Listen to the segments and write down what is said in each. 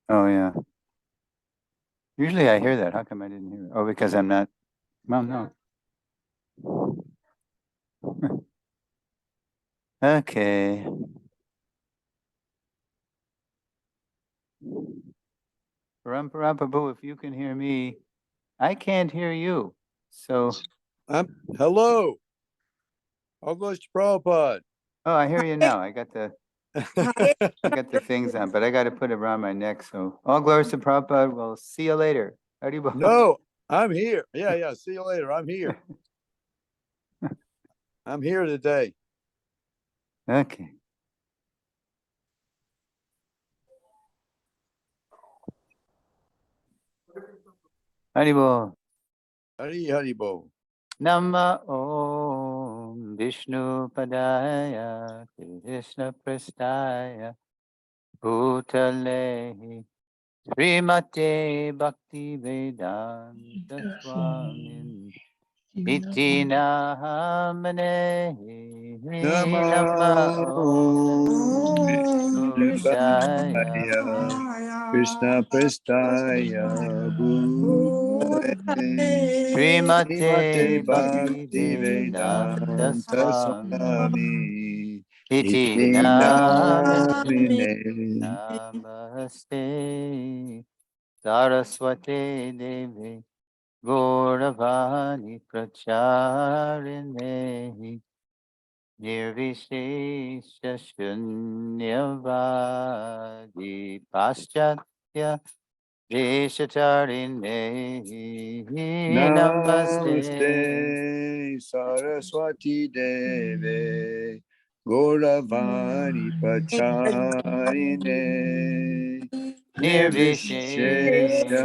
Oh, yeah. Usually I hear that. How come I didn't hear it? Oh, because I'm not. Well, no. Okay. Paramparampa, if you can hear me, I can't hear you. So. Hello. All goes to Prabhupada. Oh, I hear you now. I got the things on, but I got to put it around my neck. So all glories to Prabhupada. We'll see you later. Haribol. No, I'm here. Yeah. See you later. I'm here. I'm here today. Okay. Haribol. Haribol. Nama Om Vishnu Padaya Krishna Prastaya Bhutale Srimate Bhakti Vedanta Swamin Iti Namane Nama Om Vishnu Padaya Krishna Prastaya Srimate Bhakti Bhakti Vedanta Vedanta Swami Swami Iti Iti Namane Namine Namaste Saraswate Devi Gauravani Pracharine Nirvishesha Shunyavadi Paschatya Deshatarine Namaste Namaste Saraswati Deve Gauravani Pacharine Nirvishesha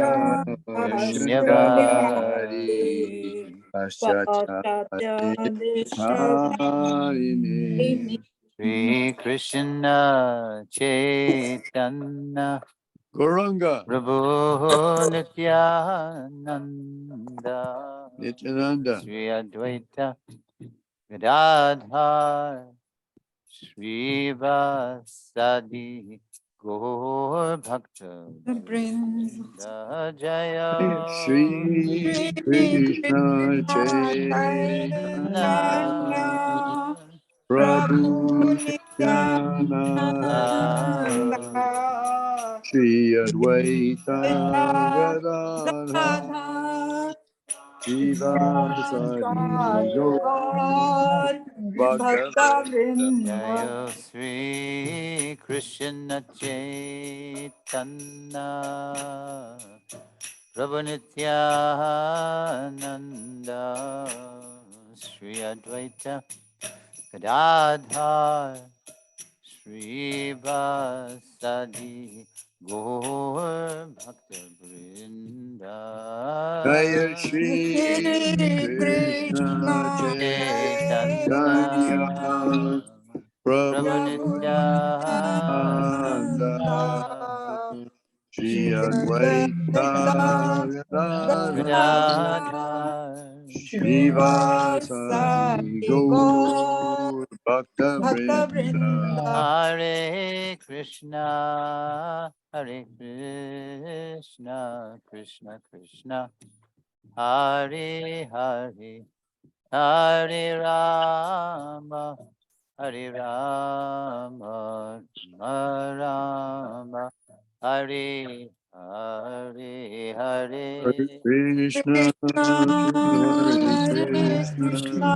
Shunyavadi Paschatya Harine Sri Krishna Chaitanya Gauranga Prabhu Nityananda Nityananda Sri Advaita Gadadhar Sri Vasadi Gaur Bhakta Vrinda Jaya Shri Krishna Chaitanya Prabhu Nityananda Shri Advaita Gadadhar Srivasadi Gaur Bhakta Jaya Sri Krishna Chaitanya Prabhu Nityananda Sri Advaita Gadadhar Sri Vasadi Gaur Bhakta Vrinda Jaya Shri Krishna Chaitanya Chaitanya Prabhu Prabhu Nityananda Nityananda Shri Advaita Gadadhar Gadadhar Srivasadi Gaur Bhakta Vrinda Hare Krishna Hare Krishna Krishna Krishna Hare Hare Hare Rama Hare Rama Rama Rama Hare Hare Hare Hare Krishna Hare Krishna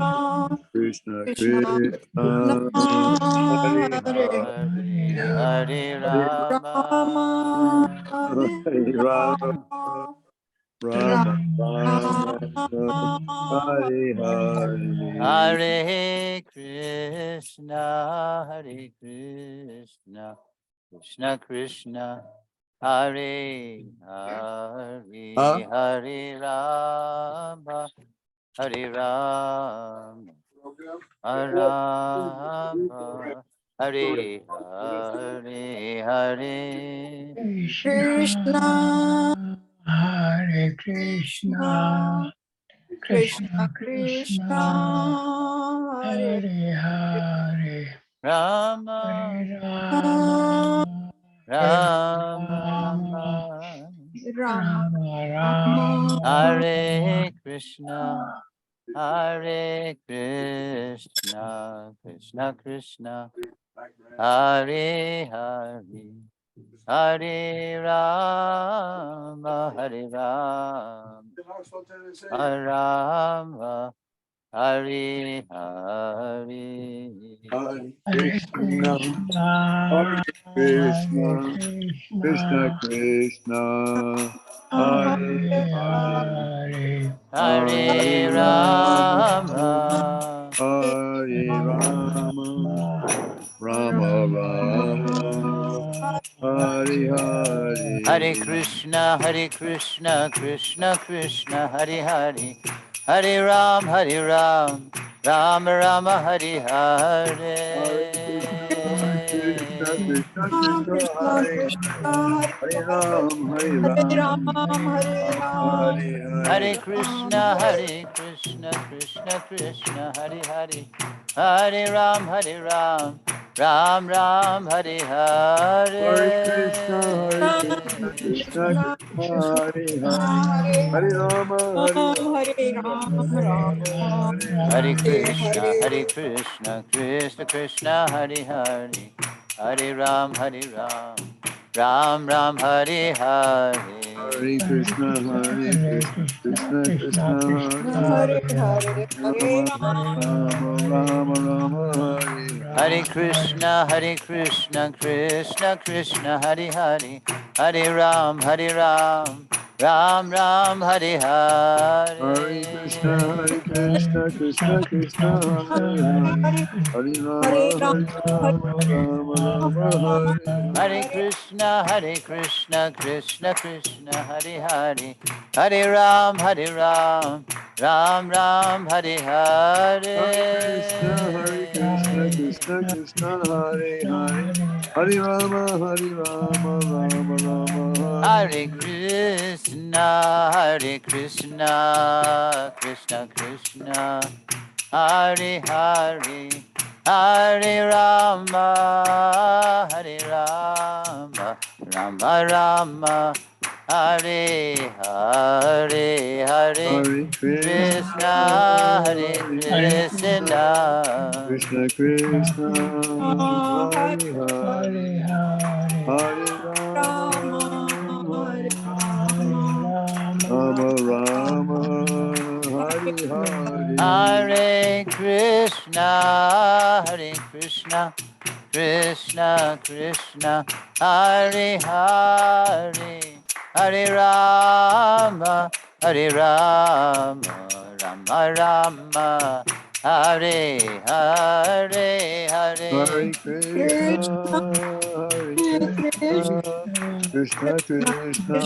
Krishna Krishna Hare Hare Hare Hare Rama Hare Rama Rama Rama Rama Hare Hare Hare Krishna Hare Krishna Krishna Krishna Hare Huh? Hare Hare Rama Hare Rama Rama Hare Hare Hare Krishna, Hare Krishna, Krishna Krishna, Hare Hare, Rama Hare Rama, Hare Rama Rama, Hare Krishna, Hare Krishna, Krishna Krishna, Hare Hare, Hare Rama, Hare Rama, Rama, Hare Hare. Hare Krishna, Hare Krishna, Krishna Krishna, Hare Hare, Hare Hare Rama, Rama, Hare Rama, Rama Rama, Hare Hare, Hare Krishna, Krishna Krishna, Hare Hare, Hare Ram, Ram Rama, Hare Hare Hare. Krishna, Krishna Krishna, Hare Hare, Hare Ram, Hare Ram, Hare Hare Hare. Krishna, Krishna Krishna, Hare Hare, Hare Ram, Ram Hare Hare Hare. Krishna, Krishna Krishna, Hare Hare, Hare Rama, Hare Rama, Rama Rama, Hare Hare Hare. Krishna, Krishna Krishna, Hare Hare, Hare Ram, Ram Hare Hare. Hare Krishna, Krishna Krishna, Hare Hare, Rama Rama, Rama Rama, Hare Hare Hare. Krishna, Krishna Krishna, Hare Hare, Hare Ram, Ram Hare Hare Krishna, Hare. Krishna Krishna, Hare Hare, Hare Rama, Rama Rama, Hare Hare Hare. Krishna, Krishna Krishna, Hare Hare, Hare Ram, Ram Hare Hare Krishna, Hare. Krishna Krishna, Hare Hare, Hare Rama, Rama Rama, Hare Hare Hare. Krishna, Krishna Krishna, Hare Hare, Hare Rama, Rama Rama, Hare Hare, Hare Hare Krishna, Krishna, Hare Hare Krishna, Krishna. Krishna Krishna, Hare Hare, Hare Rama, Hare Rama, Rama Rama, Hare Hare. Hare Krishna, Krishna Krishna, Hare Hare, Hare Rama, Rama Rama, Hare Hare, Hare. Hare Krishna, Hare Krishna, Krishna Krishna, Hare Hare, Hare Hare Rama, Rama, Hare Rama, Rama Rama, Hare Hare. Hare Krishna, Krishna Krishna,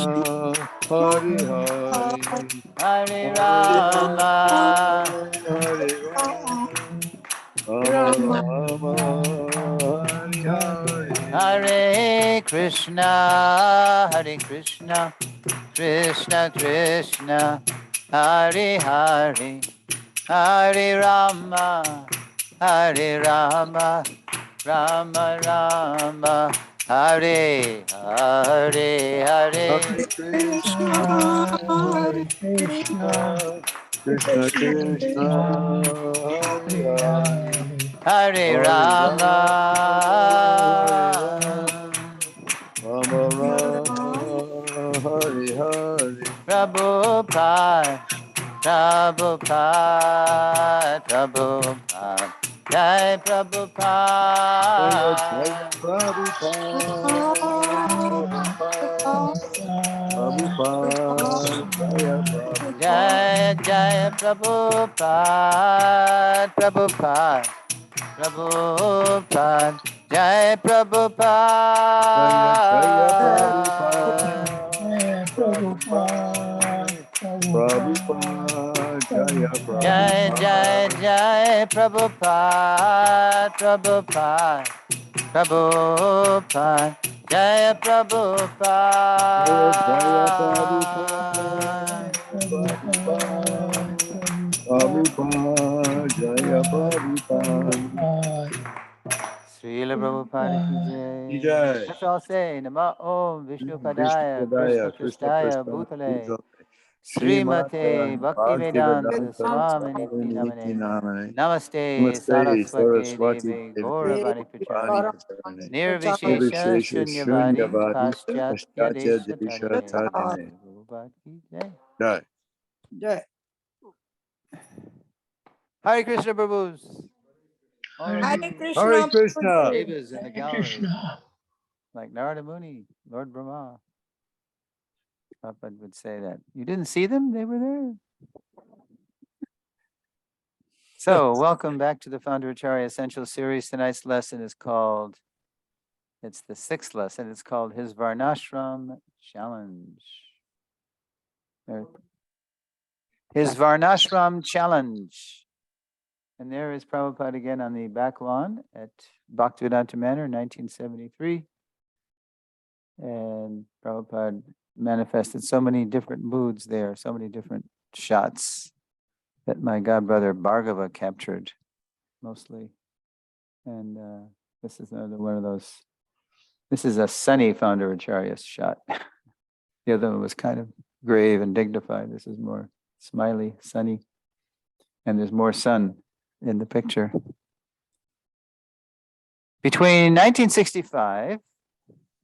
Hare Hare, Hare Rama, Rama Rama, Hare Hare, Hare. Hare Krishna, Hare Krishna, Krishna Krishna, Hare Hare, Hare Hare Rama, Rama, Hare Rama, Rama Rama, Hare Hare. Prabhupada, Prabhupada, Jai Jaya Jaya Prabhupada. Prabhupada, Prabhupada, Prabhupada, Jaya Jai Prabhupada, Jai Prabhupada, Prabhupada, Jai Jaya Jaya Prabhupada. Prabhupada, Prabhupada, Prabhupada, Jaya Prabhupada, Jai Prabhupada, Prabhupada, Jai Jaya Jaya Prabhupada. Prabhupada, Prabhupada, Prabhupada, Jaya Prabhupada. Srila Prabhupada ki jai. Jai. Let's all say Nama Om Vishnu Vishnu Padaya Padaya, Krishna Krishna Prasthaya Prasthana Bhutale Bhutale, Srimate Bhaktivedanta Swami Niti Namane. Namane. Namaste Namaste, Saraswati Saraswati Devi Devi Gauravani Pracharine. Vani Pracharane. Nirvishesha Nirvishesha Shunyavadi Shunyavadi Paschatya Paschatya Desha Desha Tarini. Tadine. Prabhupada ki jai. Jai. Jai. Hare Krishna Prabhus. All Hare of Hare you Hare Krishna. Krishna. devas in the gallery, Krishna. like Narada Muni, Lord Brahma. Prabhupada would say that. You didn't see them? They were there. So, welcome back to the Founder Acharya Essential Series. Tonight's lesson is called, it's the sixth lesson. It's called His Varnashram Challenge. His Varnashram Challenge. And there is Prabhupada again on the back lawn at Bhaktivedanta Manor, 1973. And Prabhupada manifested so many different moods there, so many different shots that my godbrother Bhargava captured mostly. And this is another one of those. This is a sunny Founder Acharya shot. The other one was kind of grave and dignified. This is more smiley, sunny. And there's more sun in the picture. Between 1965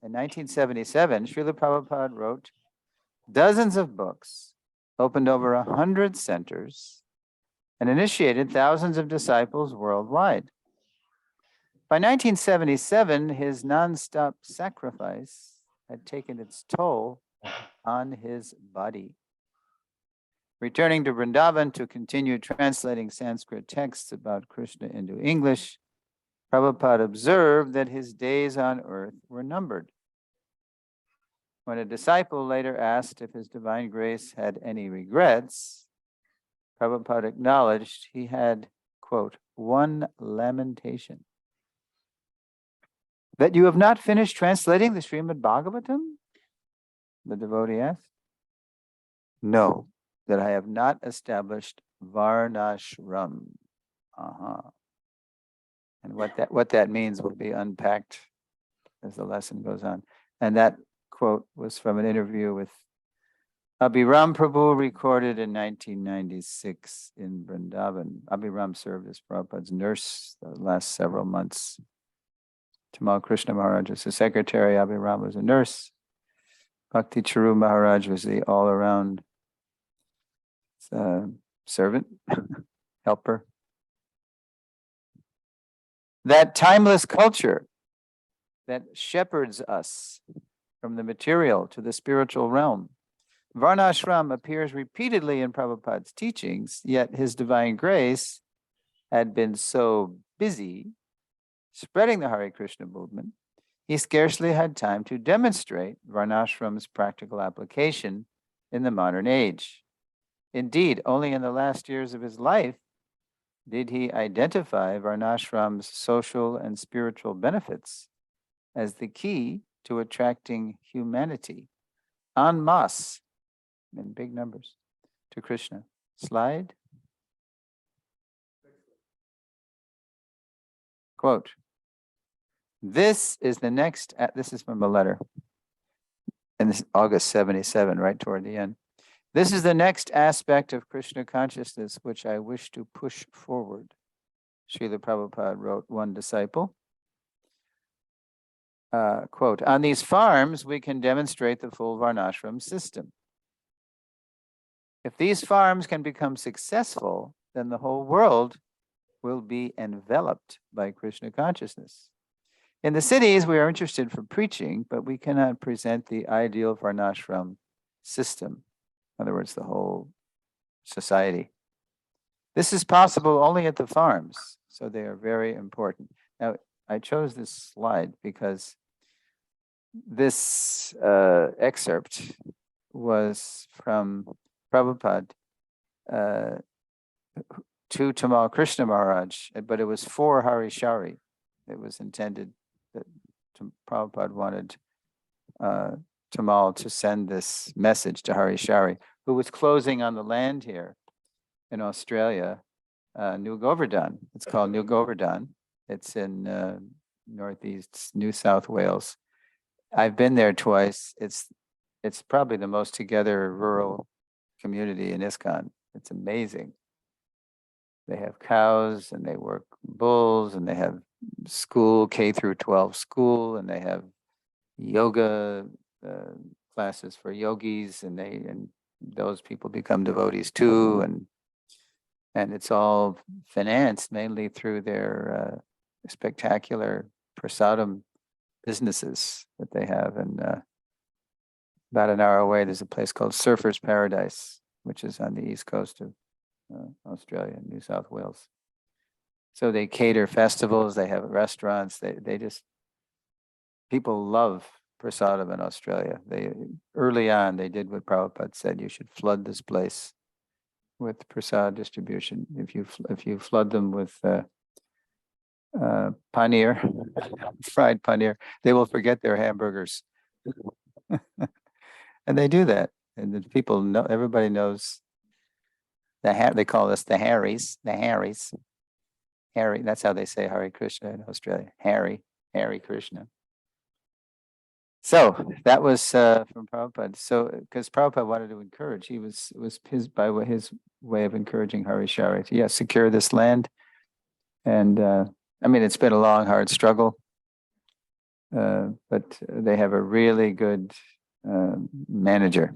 and 1977, Srila Prabhupada wrote dozens of books, opened over 100 centers, and initiated thousands of disciples worldwide. By 1977, his nonstop sacrifice had taken its toll on his body. Returning to Vrindavan to continue translating Sanskrit texts about Krishna into English, Prabhupada observed that his days on earth were numbered. When a disciple later asked if His Divine Grace had any regrets, Prabhupada acknowledged he had, quote, one lamentation. That you have not finished translating the Srimad Bhagavatam? The devotee asked. No, that I have not established Varnashram. And what that means will be unpacked as the lesson goes on. And that quote was from an interview with Abhiram Prabhu recorded in 1996 in Vrindavan. Abhiram served as Prabhupada's nurse the last several months. Tamal Krishna Maharaj was the secretary. Abhiram was a nurse. Bhakti Charu Maharaj was the all-around servant, helper. That timeless culture that shepherds us from the material to the spiritual realm. Varnashram appears repeatedly in Prabhupada's teachings, yet His Divine Grace had been so busy spreading the Hare Krishna movement, he scarcely had time to demonstrate Varnashram's practical application in the modern age. Indeed, only in the last years of his life did he identify Varnashram's social and spiritual benefits as the key to attracting humanity en masse, in big numbers, to Krishna. Slide. Quote, this is from a letter, and this is August 77, right toward the end. This is the next aspect of Krishna consciousness which I wish to push forward. Srila Prabhupada wrote one disciple. Quote, on these farms, we can demonstrate the full Varnashram system. If these farms can become successful, then the whole world will be enveloped by Krishna consciousness. In the cities, we are interested for preaching, but we cannot present the ideal Varnashram system. In other words, the whole society. This is possible only at the farms, so they are very important. Now, I chose this slide because this excerpt was from Prabhupada to Tamal Krishna Maharaj, but it was for Hari Shari. It was intended that Prabhupada wanted Tamal to send this message to Hari Shari, who was closing on the land here in Australia, New Govardhan. It's called New Govardhan. It's in northeast New South Wales. I've been there twice. It's probably the most together rural community in ISKCON. It's amazing. They have cows and they work bulls and they have school, K through 12 school, and they have yoga classes for yogis, and those people become devotees too, and it's all financed mainly through their spectacular prasadam businesses that they have. And about an hour away, there's a place called Surfers Paradise, which is on the east coast of Australia, New South Wales. So they cater festivals, they have restaurants, they just, people love prasadam in Australia. They early on, they did what Prabhupada said, you should flood this place with prasad distribution. If you flood them with paneer, fried paneer, they will forget their hamburgers. And they do that. And the people know, everybody knows they call us the Harrys, Harry, that's how they say Hare Krishna in Australia. Harry Krishna. So that was from Prabhupada. So because Prabhupada wanted to encourage, it was his way of encouraging Hari Shari to secure this land. And I mean, it's been a long, hard struggle, but they have a really good manager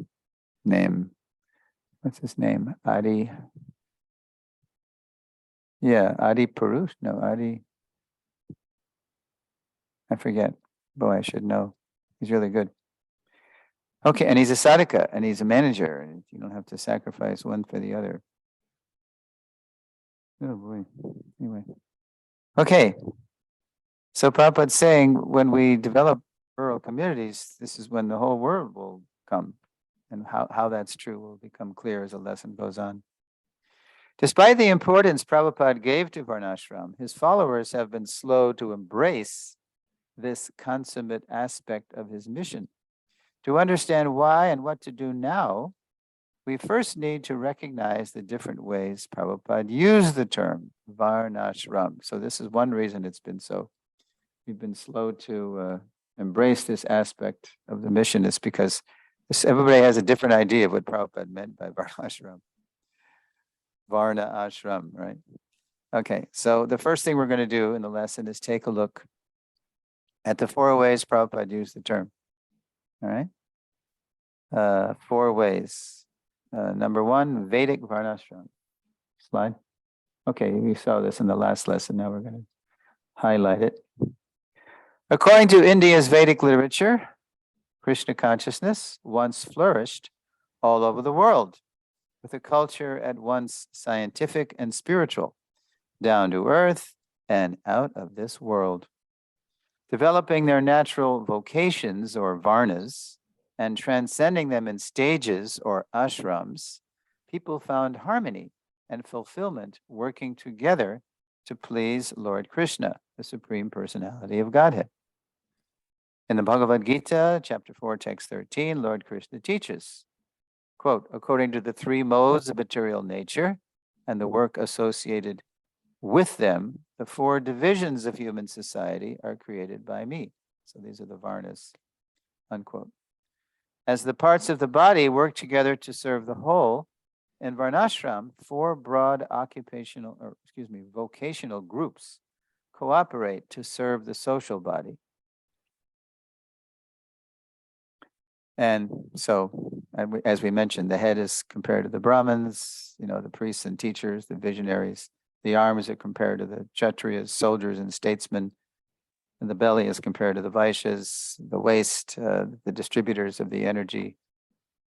named, what's his name? Adi. Yeah, Adi Purush. No, Adi. I forget. Boy, I should know. He's really good. Okay, and he's a sadhaka, and he's a manager, and you don't have to sacrifice one for the other. Oh boy. Anyway. Okay. So Prabhupada's saying when we develop rural communities, this is when the whole world will come. And how that's true will become clear as the lesson goes on. Despite the importance Prabhupada gave to Varnashram, his followers have been slow to embrace this consummate aspect of his mission. To understand why and what to do now, we first need to recognize the different ways Prabhupada used the term Varnashram. So this is one reason we've been slow to embrace this aspect of the mission, is because everybody has a different idea of what Prabhupada meant by Varnashram. Varna ashram, right? Okay, so the first thing we're going to do in the lesson is take a look at the 4 ways Prabhupada used the term. All right? 4 ways. Number 1, Vedic Varnashram. Slide. Okay, we saw this in the last lesson. Now we're going to highlight it. According to India's Vedic literature, Krishna consciousness once flourished all over the world, with a culture at once scientific and spiritual, down to earth and out of this world. Developing their natural vocations or varnas and transcending them in stages or ashrams, people found harmony and fulfillment working together to please Lord Krishna, the Supreme Personality of Godhead. In the Bhagavad Gita, chapter 4, text 13, Lord Krishna teaches, quote, according to the 3 modes of material nature and the work associated with them, the 4 divisions of human society are created by me. So these are the varnas, unquote. As the parts of the body work together to serve the whole, in Varnashram, 4 broad vocational groups cooperate to serve the social body. And so, as we mentioned, the head is compared to the Brahmins, the priests and teachers, the visionaries. The arms are compared to the Kshatriyas, soldiers and statesmen. And the belly is compared to the Vaishyas, the waist, the distributors of the energy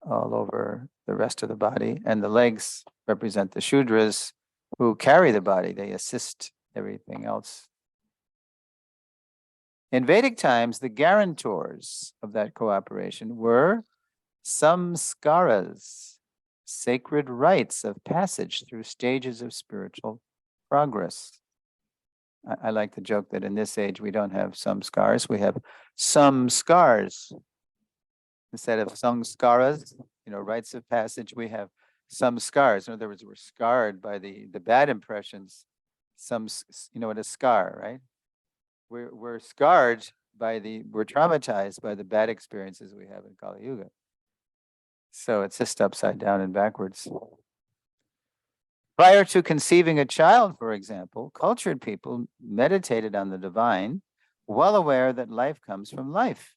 all over the rest of the body. And the legs represent the Shudras who carry the body. They assist everything else. In Vedic times, the guarantors of that cooperation were samskaras, sacred rites of passage through stages of spiritual progress. I like the joke that in this age we don't have some scars, we have some scars. Instead of samskaras, rites of passage, we have some scars. In other words, we're scarred by the bad impressions. What a scar, right? We're scarred we're traumatized by the bad experiences we have in Kali Yuga. So it's just upside down and backwards. Prior to conceiving a child, for example, cultured people meditated on the divine, well aware that life comes from life,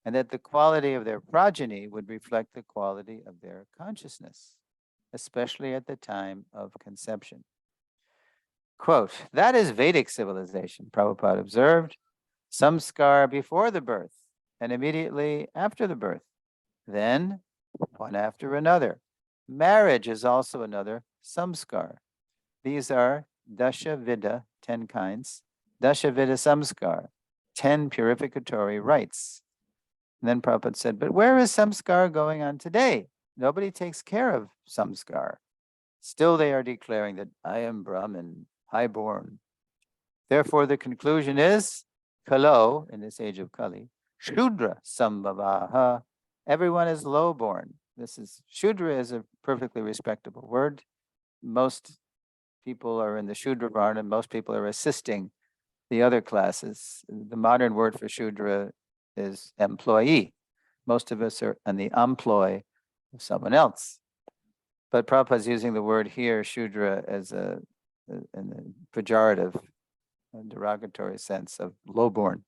and that the quality of their progeny would reflect the quality of their consciousness, especially at the time of conception. Quote, that is Vedic civilization, Prabhupada observed. Samskar before the birth and immediately after the birth, then one after another. Marriage is also another samskar. These are Dasha Vida, 10 kinds, Dasha Vida Samskar, 10 purificatory rites. And then Prabhupada said, but where is samskar going on today? Nobody takes care of samskar. Still they are declaring that I am Brahmin, highborn. Therefore the conclusion is, Kalo, in this age of Kali, Shudra Sambhavaha, everyone is lowborn. Shudra is a perfectly respectable word. Most people are in the Shudra Varna, and most people are assisting the other classes. The modern word for Shudra is employee. Most of us are in the employ of someone else. But Prabhupada's using the word here, Shudra, as a pejorative, a derogatory sense of lowborn.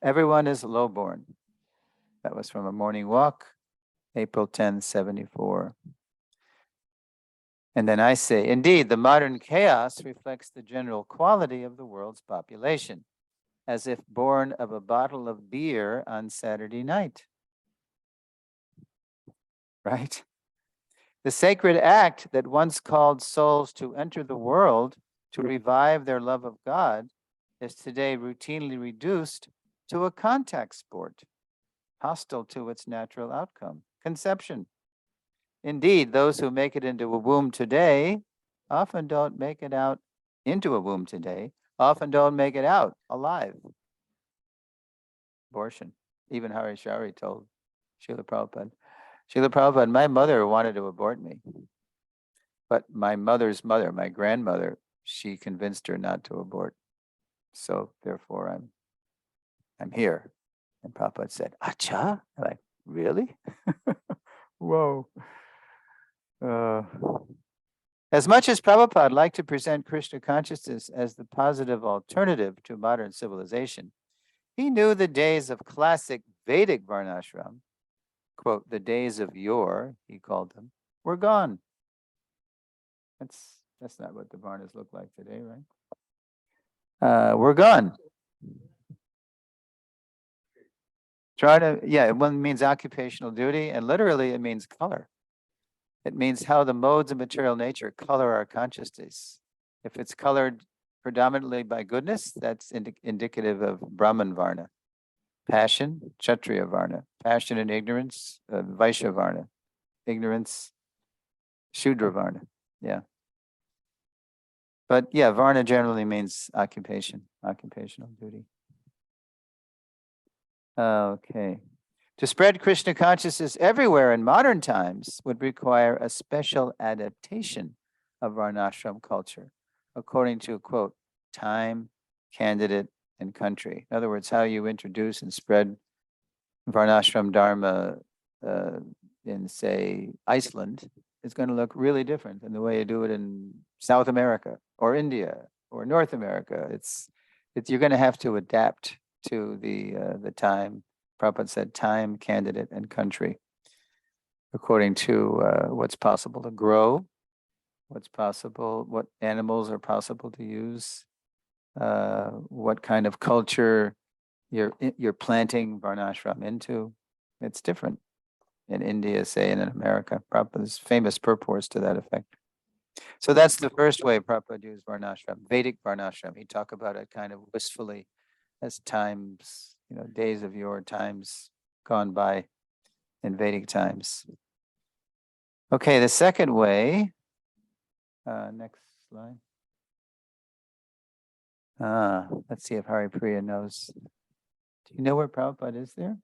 Everyone is lowborn. That was from a morning walk, April 10, 74. And then I say, indeed, the modern chaos reflects the general quality of the world's population, as if born of a bottle of beer on Saturday night. Right? The sacred act that once called souls to enter the world to revive their love of God is today routinely reduced to a contact sport, hostile to its natural outcome, conception. Indeed, those who make it into a womb today often don't make it out into a womb today, often don't make it out alive. Abortion. Even Hari Shari told Srila Prabhupada, Srila Prabhupada, my mother wanted to abort me. But my mother's mother, my grandmother, she convinced her not to abort. So therefore I'm here. And Prabhupada said, Acha? I'm like, really? Whoa. As much as Prabhupada liked to present Krishna consciousness as the positive alternative to modern civilization, he knew the days of classic Vedic Varnashram, quote, the days of yore, he called them, were gone. That's not what the Varnas look like today, right? We're gone. One means occupational duty, and literally it means color. It means how the modes of material nature color our consciousness. If it's colored predominantly by goodness, that's indicative of Brahman Varna. Passion, Kshatriya Varna. Passion and ignorance, Vaishya Varna. Ignorance, Shudra Varna. Yeah. But yeah, Varna generally means occupation, occupational duty. Okay. To spread Krishna consciousness everywhere in modern times would require a special adaptation of Varnashram culture, according to, quote, time, candidate, and country. In other words, how you introduce and spread Varnashram Dharma in, say, Iceland is going to look really different than the way you do it in South America or India or North America. You're going to have to adapt to the time. Prabhupada said time, candidate, and country, according to what's possible to grow, what's possible, what animals are possible to use, what kind of culture you're planting Varnashram into. It's different in India, say, and in America. Prabhupada's famous purports to that effect. So that's the first way Prabhupada used Varnashram, Vedic Varnashram. He talked about it kind of wistfully as times, days of yore, times gone by in Vedic times. Okay, the second way, next slide. Let's see if Hari Priya knows. Do you know where Prabhupada is there?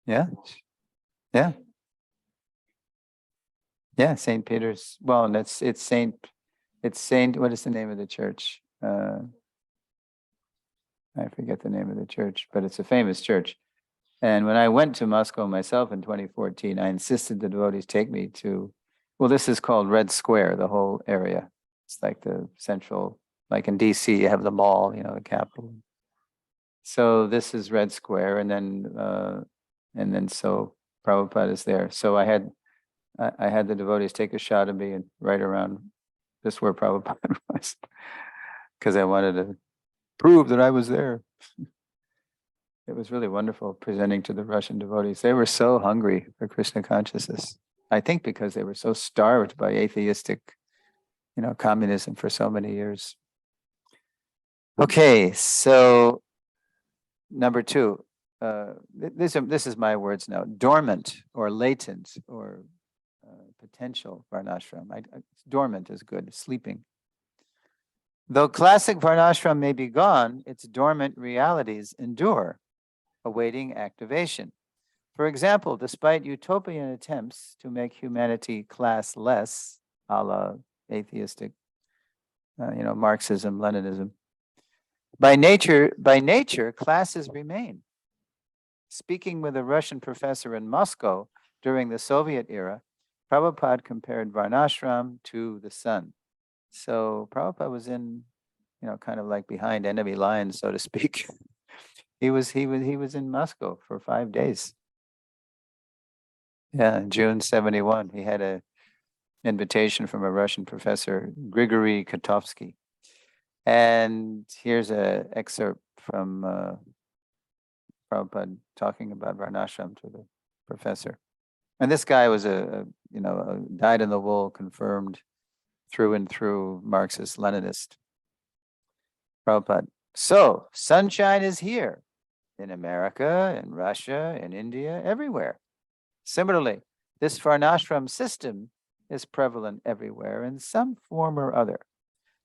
Yeah, yeah, yeah. St. Peter's. Well, it's Saint. What is the name of the church? I forget the name of the church, but it's a famous church. And when I went to Moscow myself in 2014, I insisted the devotees take me to, well, this is called Red Square, the whole area. It's like the central, like in DC, you have the mall, the capital. So this is Red Square, and then so Prabhupada is there. So I had the devotees take a shot of me and right around just where Prabhupada was, because I wanted to prove that I was there. It was really wonderful presenting to the Russian devotees. They were so hungry for Krishna consciousness. I think because they were so starved by atheistic, communism for so many years. Okay, so number two, this is my words now. Dormant or latent or potential Varnashram. Dormant is good, sleeping. Though classic Varnashram may be gone, its dormant realities endure, awaiting activation. For example, despite utopian attempts to make humanity classless, a la atheistic, Marxism, Leninism, by nature, classes remain. Speaking with a Russian professor in Moscow during the Soviet era, Prabhupada compared Varnashram to the sun. So Prabhupada was in, kind of like behind enemy lines, so to speak. He was in Moscow for 5 days. Yeah, in June 71, he had an invitation from a Russian professor, Grigory Kotovsky. And here's an excerpt from Prabhupada talking about Varnashram to the professor. And this guy was a dyed-in-the-wool, confirmed through and through Marxist Leninist. Prabhupada. So, sunshine is here in America, in Russia, in India, everywhere. Similarly, this Varnashram system is prevalent everywhere in some form or other.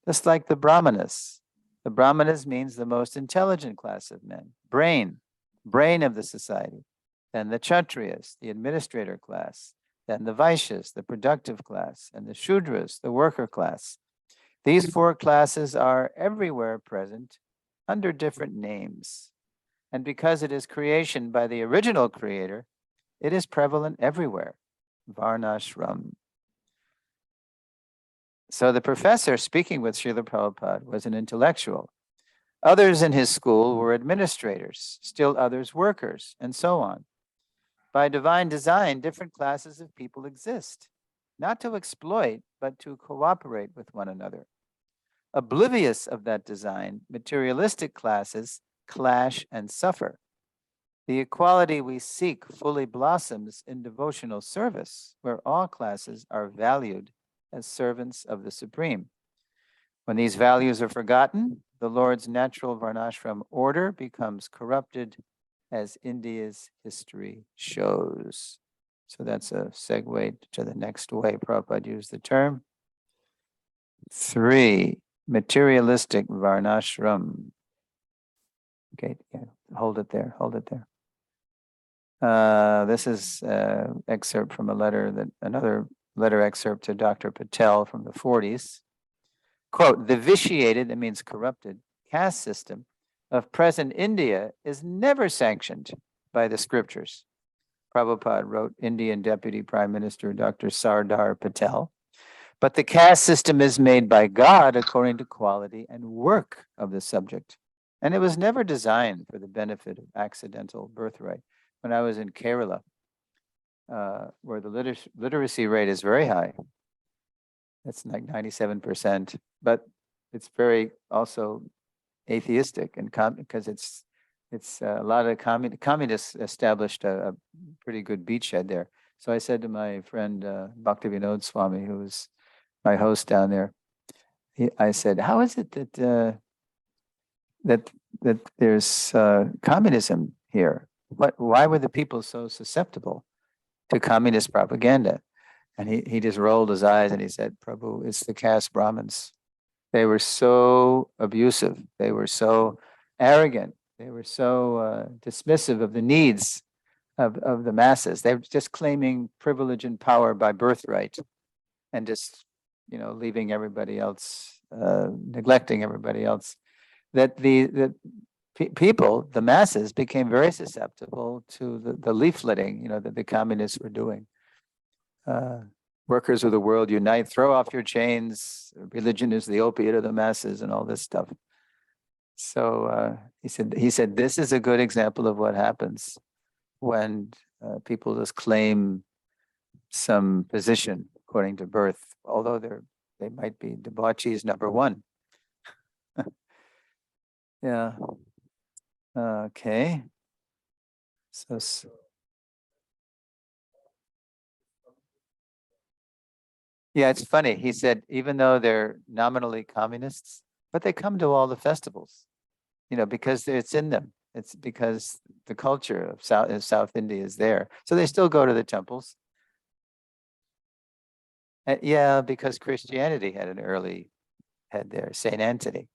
Just like the Brahmanas. The Brahmanas means the most intelligent class of men, brain of the society. Then the Kshatriyas, the administrator class. Then the Vaishyas, the productive class. And the Shudras, the worker class. These four classes are everywhere present under different names. And because it is creation by the original creator, it is prevalent everywhere. Varnashram. So the professor speaking with Srila Prabhupada was an intellectual. Others in his school were administrators, still others workers, and so on. By divine design, different classes of people exist, not to exploit, but to cooperate with one another. Oblivious of that design, materialistic classes clash and suffer. The equality we seek fully blossoms in devotional service, where all classes are valued as servants of the Supreme. When these values are forgotten, the Lord's natural Varnashram order becomes corrupted, as India's history shows. So that's a segue to the next way Prabhupada used the term. 3, materialistic Varnashram. Okay, yeah, hold it there. This is excerpt from another letter excerpt to Dr. Patel from the 40s. Quote, the vitiated, that means corrupted, caste system of present India is never sanctioned by the scriptures. Prabhupada wrote Indian Deputy Prime Minister Dr. Sardar Patel. But the caste system is made by God according to quality and work of the subject. And it was never designed for the benefit of accidental birthright. When I was in Kerala, where the literacy rate is very high, it's like 97%, but it's very also atheistic, and because it's a lot of communists established a pretty good beachhead there. So I said to my friend Bhaktivinoda Swami, who was my host down there, I said, "How is it that that there's communism here? Why were the people so susceptible to communist propaganda?" And he just rolled his eyes and he said, "Prabhu, it's the caste Brahmins. They were so abusive. They were so arrogant. They were so dismissive of the needs of the masses. They were just claiming privilege and power by birthright, and just leaving everybody else, neglecting everybody else. That people, the masses, became very susceptible to the leafleting, that the communists were doing. Workers of the world unite, throw off your chains, religion is the opiate of the masses, and all this stuff. So he said, this is a good example of what happens when people just claim some position according to birth, although they might be debauchees number one. Yeah. Okay. So yeah, it's funny. He said, even though they're nominally communists, but they come to all the festivals, because it's in them. It's because the culture of South India is there. So they still go to the temples. Yeah, because Christianity had an early head there, Saint Anthony.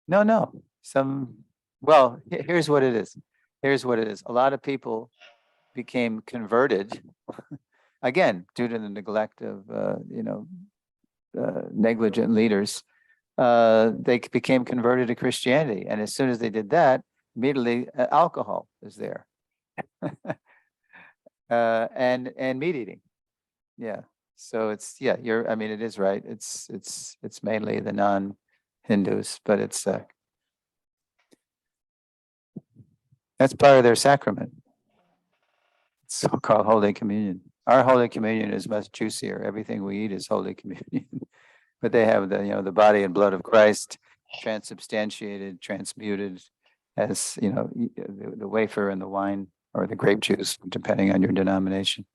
No. Well, here's what it is. A lot of people became converted, again, due to the neglect of, negligent leaders. They became converted to Christianity. And as soon as they did that, immediately alcohol is there. And meat eating. Yeah. So it is right. It's mainly the non-Hindus, but that's part of their sacrament. It's so-called Holy Communion. Our Holy Communion is much juicier. Everything we eat is Holy Communion. But they have the body and blood of Christ, transubstantiated, transmuted, as the wafer and the wine or the grape juice, depending on your denomination.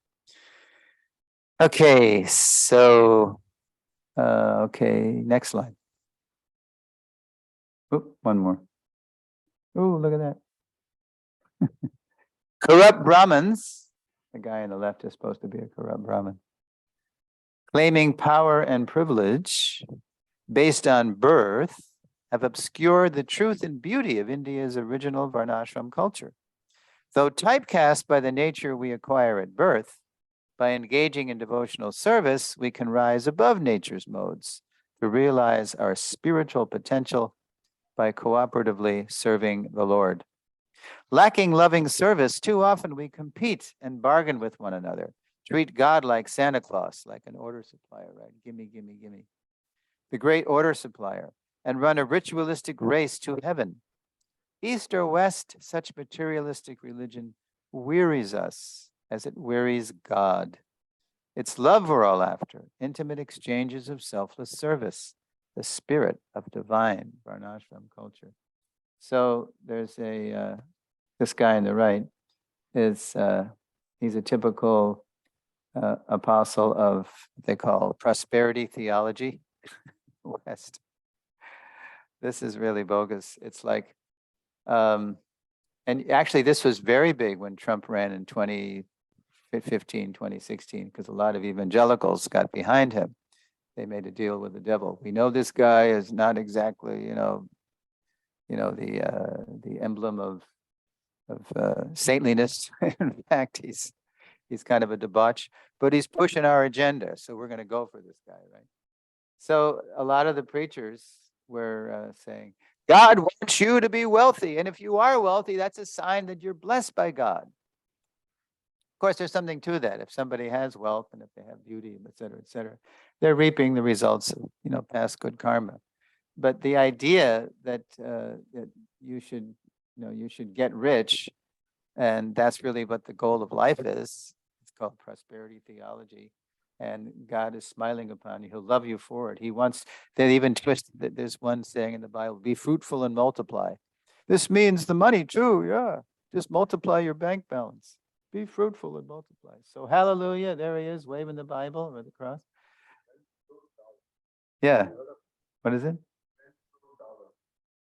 Okay, so next slide. Oop, one more. Oh, look at that. Corrupt Brahmins. The guy on the left is supposed to be a corrupt Brahmin. Claiming power and privilege based on birth have obscured the truth and beauty of India's original Varnashram culture. Though typecast by the nature we acquire at birth, by engaging in devotional service, we can rise above nature's modes to realize our spiritual potential by cooperatively serving the Lord. Lacking loving service, too often we compete and bargain with one another, treat God like Santa Claus, like an order supplier, right? Gimme, gimme, gimme. The great order supplier, and run a ritualistic race to heaven. East or West, such materialistic religion wearies us as it wearies God. It's love we're all after, intimate exchanges of selfless service, the spirit of divine Varnashram culture. So there's this guy on the right he's a typical apostle of what they call prosperity theology, West. This is really bogus. It's like, and actually this was very big when Trump ran in 2015, 2016, because a lot of evangelicals got behind him. They made a deal with the devil. We know this guy is not exactly, the emblem of saintliness. In fact, he's kind of a debauch, but he's pushing our agenda. So we're going to go for this guy, right? So a lot of the preachers were saying, God wants you to be wealthy. And if you are wealthy, that's a sign that you're blessed by God. Of course, there's something to that. If somebody has wealth and if they have beauty, et cetera, they're reaping the results of, past good karma. But the idea that that you should get rich, and that's really what the goal of life is. It's called prosperity theology, and God is smiling upon you. He'll love you for it. He wants. They even twist. There's one saying in the Bible: "Be fruitful and multiply." This means the money too. Yeah, just multiply your bank balance. Be fruitful and multiply. So hallelujah! There he is, waving the Bible or the cross. Yeah. What is it?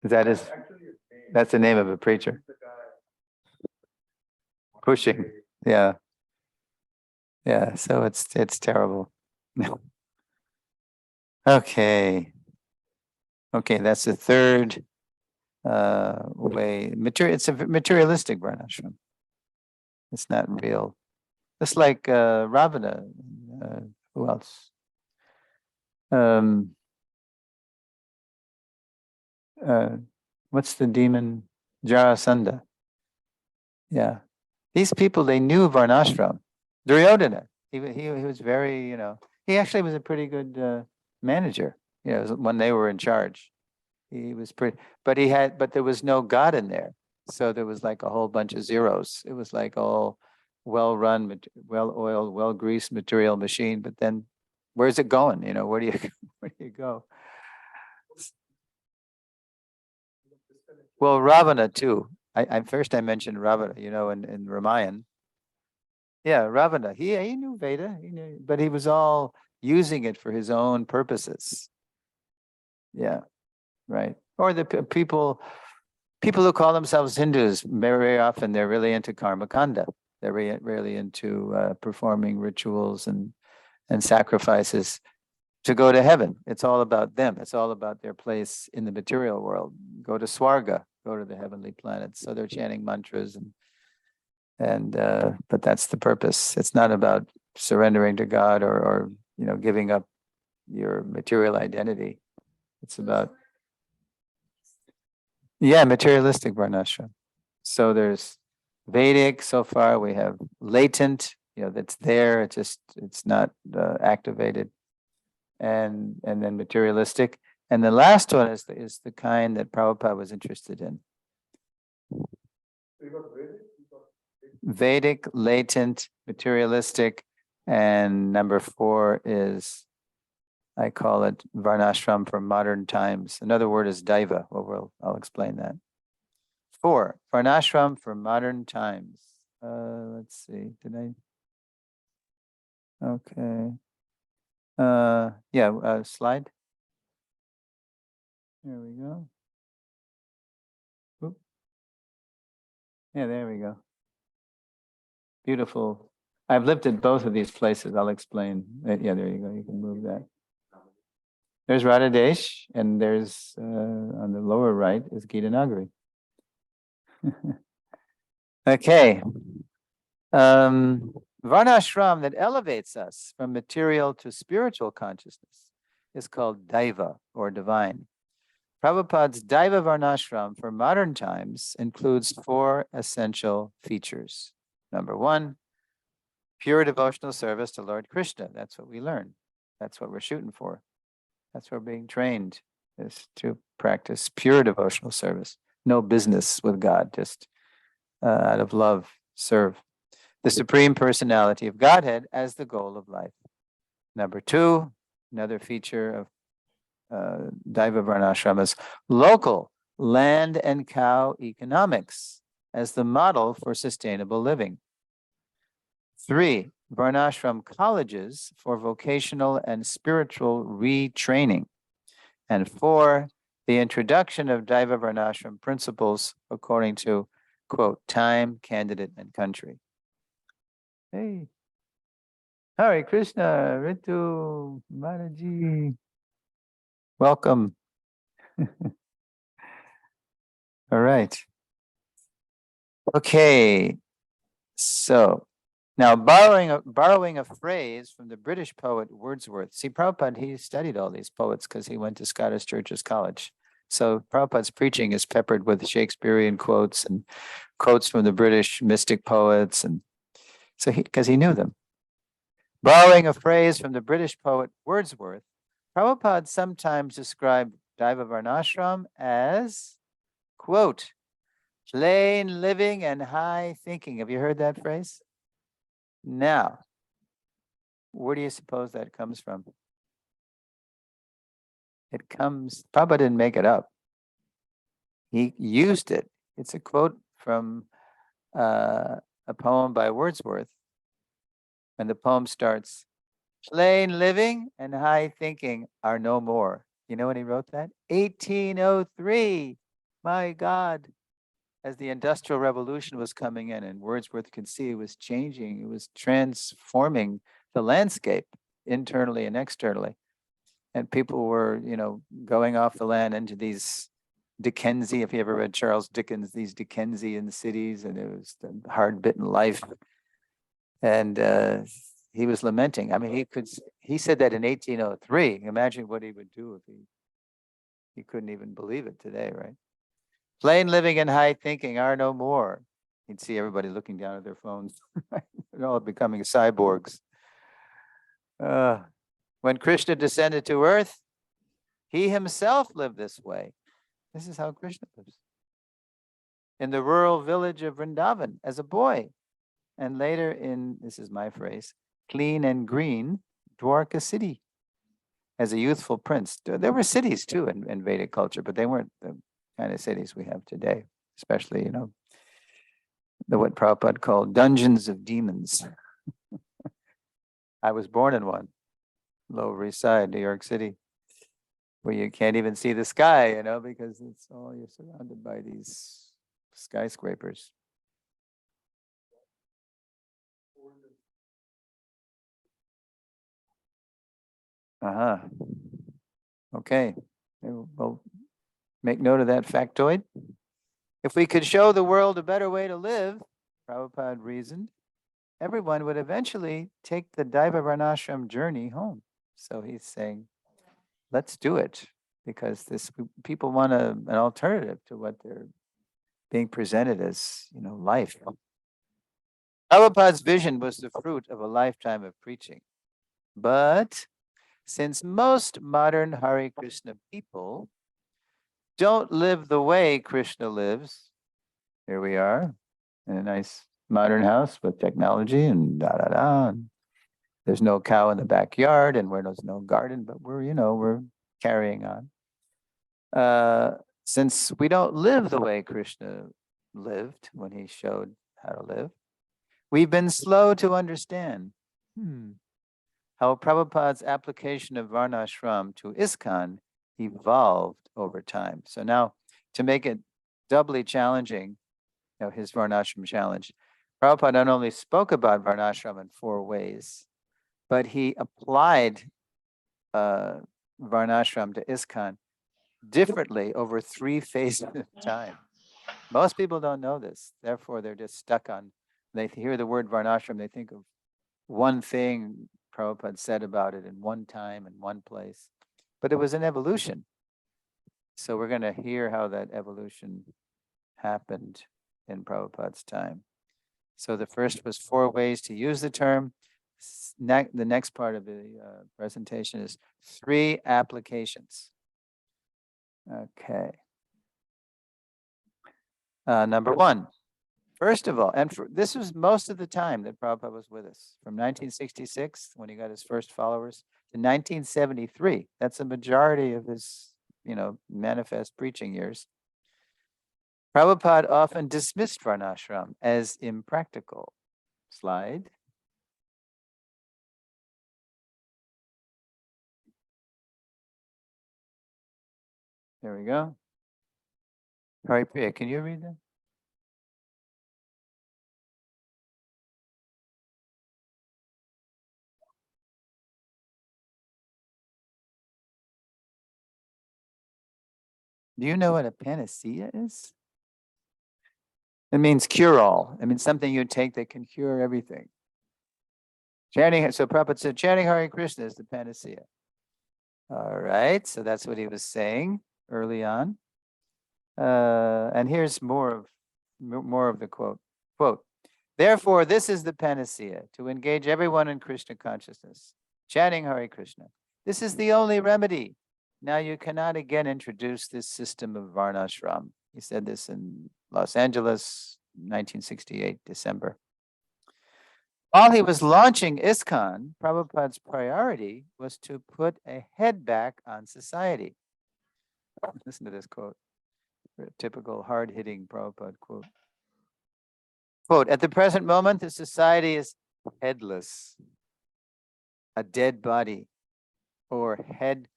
Is that his? That's the name of a preacher. Pushing. Yeah. Yeah. So it's terrible. Okay. Okay, that's the third way. It's a materialistic Varnashram. It's not real. Just like Ravana. Who else? what's the demon? Jarasandha. Yeah. These people, they knew Varnashram. Duryodhana, he was very, he actually was a pretty good manager, when they were in charge. He was pretty, but there was no God in there. So there was like a whole bunch of zeros. It was like all well-run, well-oiled, well-greased material machine. But then where's it going? Where do you, where do you go? Well, Ravana too. I first I mentioned Ravana, in Ramayana. Yeah, Ravana. He knew Veda, but he was all using it for his own purposes. Yeah, right. Or the people who call themselves Hindus, very often they're really into karma kanda. They're really into performing rituals and sacrifices to go to heaven. It's all about them. It's all about their place in the material world. Go to Swarga, go to the heavenly planets. So they're chanting mantras and but that's the purpose. It's not about surrendering to God or giving up your material identity. It's about materialistic varnashram. So there's Vedic so far. We have latent, that's there. It's not activated, and then materialistic. And the last one is the kind that Prabhupada was interested in. Vedic, latent, materialistic, and number 4 is, I call it Varnashram for modern times. Another word is Daiva. I'll explain that. 4, Varnashram for modern times. Let's see, okay. Slide. There we go. Oop. Yeah, there we go. Beautiful. I've lived at both of these places. I'll explain. Yeah, there you go. You can move that. There's Radhadesh, and there's on the lower right is Gita Nagari. Okay. Varnashram that elevates us from material to spiritual consciousness is called Daiva or divine. Prabhupada's Daiva Varnashram for modern times includes 4 essential features. Number 1, pure devotional service to Lord Krishna. That's what we learn. That's what we're shooting for. That's what we're being trained, is to practice pure devotional service. No business with God, just out of love, serve the Supreme Personality of Godhead as the goal of life. Number 2, another feature of Daiva Varnashram is local land and cow economics as the model for sustainable living. 3, Varnashram colleges for vocational and spiritual retraining. And 4, the introduction of Daiva Varnashram principles according to, quote, time, candidate, and country. Hey, Hare Krishna, Ritu, Mataji. Welcome. All right. Okay. So now borrowing a phrase from the British poet Wordsworth. See, Prabhupada, he studied all these poets because he went to Scottish Churches College. So Prabhupada's preaching is peppered with Shakespearean quotes and quotes from the British mystic poets. And so because he knew them. Borrowing a phrase from the British poet Wordsworth, Prabhupada sometimes described Daiva Varnashram as, quote, plain living and high thinking. Have you heard that phrase? Now, where do you suppose that comes from? Prabhupada didn't make it up. He used it. It's a quote from a poem by Wordsworth. And the poem starts, plain living and high thinking are no more. You know when he wrote that? 1803. My God. As the Industrial Revolution was coming in and Wordsworth could see it was changing, it was transforming the landscape internally and externally. And people were, going off the land into these Dickensian, if you ever read Charles Dickens, these Dickensian cities, and it was the hard-bitten life. And he was lamenting. I mean, he said that in 1803. Imagine what he would do if he He couldn't even believe it today, right? Plain living and high thinking are no more. You'd see everybody looking down at their phones. They're all becoming cyborgs. When Krishna descended to earth, he himself lived this way. This is how Krishna lives. In the rural village of Vrindavan as a boy, and later in, this is my phrase, clean and green Dwarka city as a youthful prince. There were cities too in Vedic culture, but they weren't the kind of cities we have today, especially, what Prabhupada called dungeons of demons. I was born in one, Lower East Side, New York City, where you can't even see the sky, because you're surrounded by these skyscrapers. Okay. We'll make note of that factoid. If we could show the world a better way to live, Prabhupada reasoned, everyone would eventually take the Daiva Varnashram journey home. So he's saying, let's do it, because people want an alternative to what they're being presented as, life. Prabhupada's vision was the fruit of a lifetime of preaching. But since most modern Hare Krishna people don't live the way Krishna lives, here we are in a nice modern house with technology and da-da-da. There's no cow in the backyard and there's no garden, but we're carrying on. Since we don't live the way Krishna lived when he showed how to live, we've been slow to understand how Prabhupada's application of Varnashram to ISKCON evolved over time. So now, to make it doubly challenging, his Varnashram challenge, Prabhupada not only spoke about Varnashram in 4 ways, but he applied Varnashram to ISKCON differently over 3 phases of time. Most people don't know this. Therefore, they're just stuck on, they hear the word Varnashram, they think of one thing Prabhupada said about it in one time, in one place. But it was an evolution. So we're going to hear how that evolution happened in Prabhupada's time. So the first was 4 ways to use the term. The next part of the presentation is 3 applications. Okay. Number 1, first of all, and this was most of the time that Prabhupada was with us, from 1966, when he got his first followers, to 1973. That's a majority of his, manifest preaching years. Prabhupada often dismissed Varnashram as impractical. Slide. There we go. Hari Priya, can you read that? Do you know what a panacea is? It means cure-all. It means something you take that can cure everything. So Prabhupada said, chanting Hare Krishna is the panacea. All right, so that's what he was saying early on. And here's more of the quote. Quote, therefore, this is the panacea, to engage everyone in Krishna consciousness, chanting Hare Krishna. This is the only remedy. Now you cannot again introduce this system of Varnashram. He said this in Los Angeles, 1968, December. While he was launching ISKCON, Prabhupada's priority was to put a head back on society. Listen to this quote, a typical hard-hitting Prabhupada quote. Quote, at the present moment, the society is headless, a dead body, or head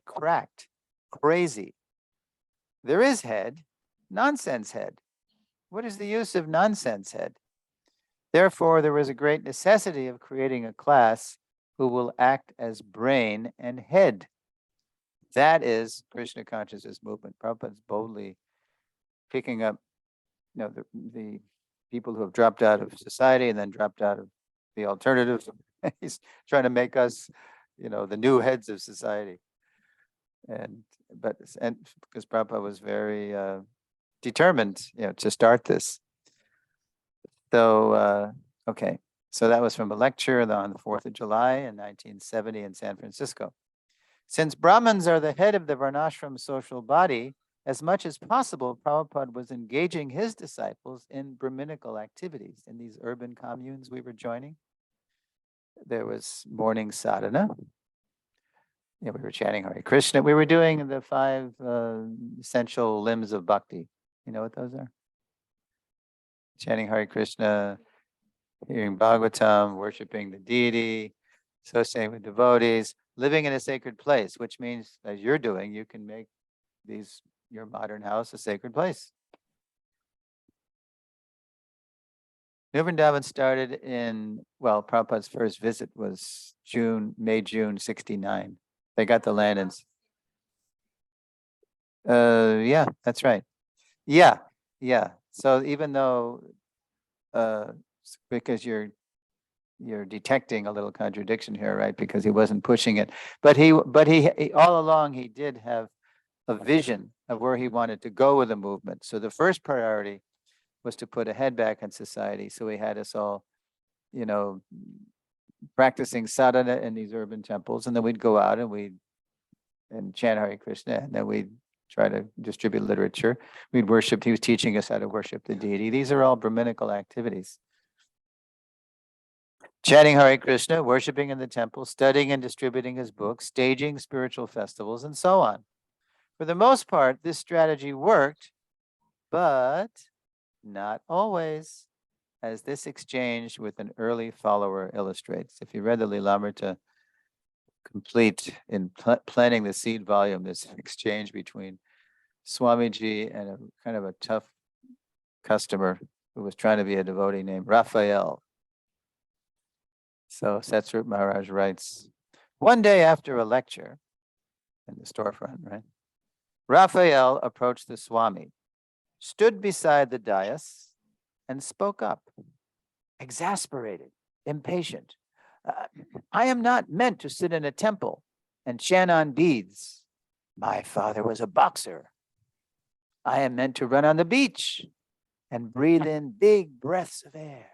cracked, crazy. There is head, nonsense head. What is the use of nonsense head? Therefore, there was a great necessity of creating a class who will act as brain and head. That is Krishna consciousness movement. Prabhupada's boldly picking up, the people who have dropped out of society and then dropped out of the alternative. He's trying to make us, the new heads of society. And because Prabhupada was very determined, to start this. So okay, so that was from a lecture on the 4th of July in 1970 in San Francisco. Since Brahmins are the head of the Varnashram social body, as much as possible, Prabhupada was engaging his disciples in Brahminical activities in these urban communes we were joining. There was morning sadhana. We were chanting Hare Krishna. We were doing the 5 essential limbs of bhakti. You know what those are? Chanting Hare Krishna, hearing Bhagavatam, worshiping the deity, associating with devotees, living in a sacred place, which means, as you're doing, you can make your modern house a sacred place. New Vrindavan started Prabhupada's first visit was May, June 69. They got the land in. Yeah, that's right. Yeah. So even though, because you're detecting a little contradiction here, right? Because he wasn't pushing it, but he all along he did have a vision of where he wanted to go with the movement. So the first priority was to put a head back in society. So he had us all, practicing sadhana in these urban temples, and then we'd go out and chant Hare Krishna, and then we'd try to distribute literature. We'd worship. He was teaching us how to worship the deity. These are all Brahminical activities. Chanting Hare Krishna, worshiping in the temple, studying and distributing his books, staging spiritual festivals, and so on. For the most part, this strategy worked, but not always, as this exchange with an early follower illustrates. If you read the Lilamrita complete in planning the seed volume, this exchange between Swamiji and a kind of a tough customer who was trying to be a devotee named Raphael. So Satsrup Maharaj writes, one day after a lecture in the storefront, right? Raphael approached the Swami, stood beside the dais, and spoke up, exasperated, impatient. I am not meant to sit in a temple and chant on beads. My father was a boxer. I am meant to run on the beach and breathe in big breaths of air.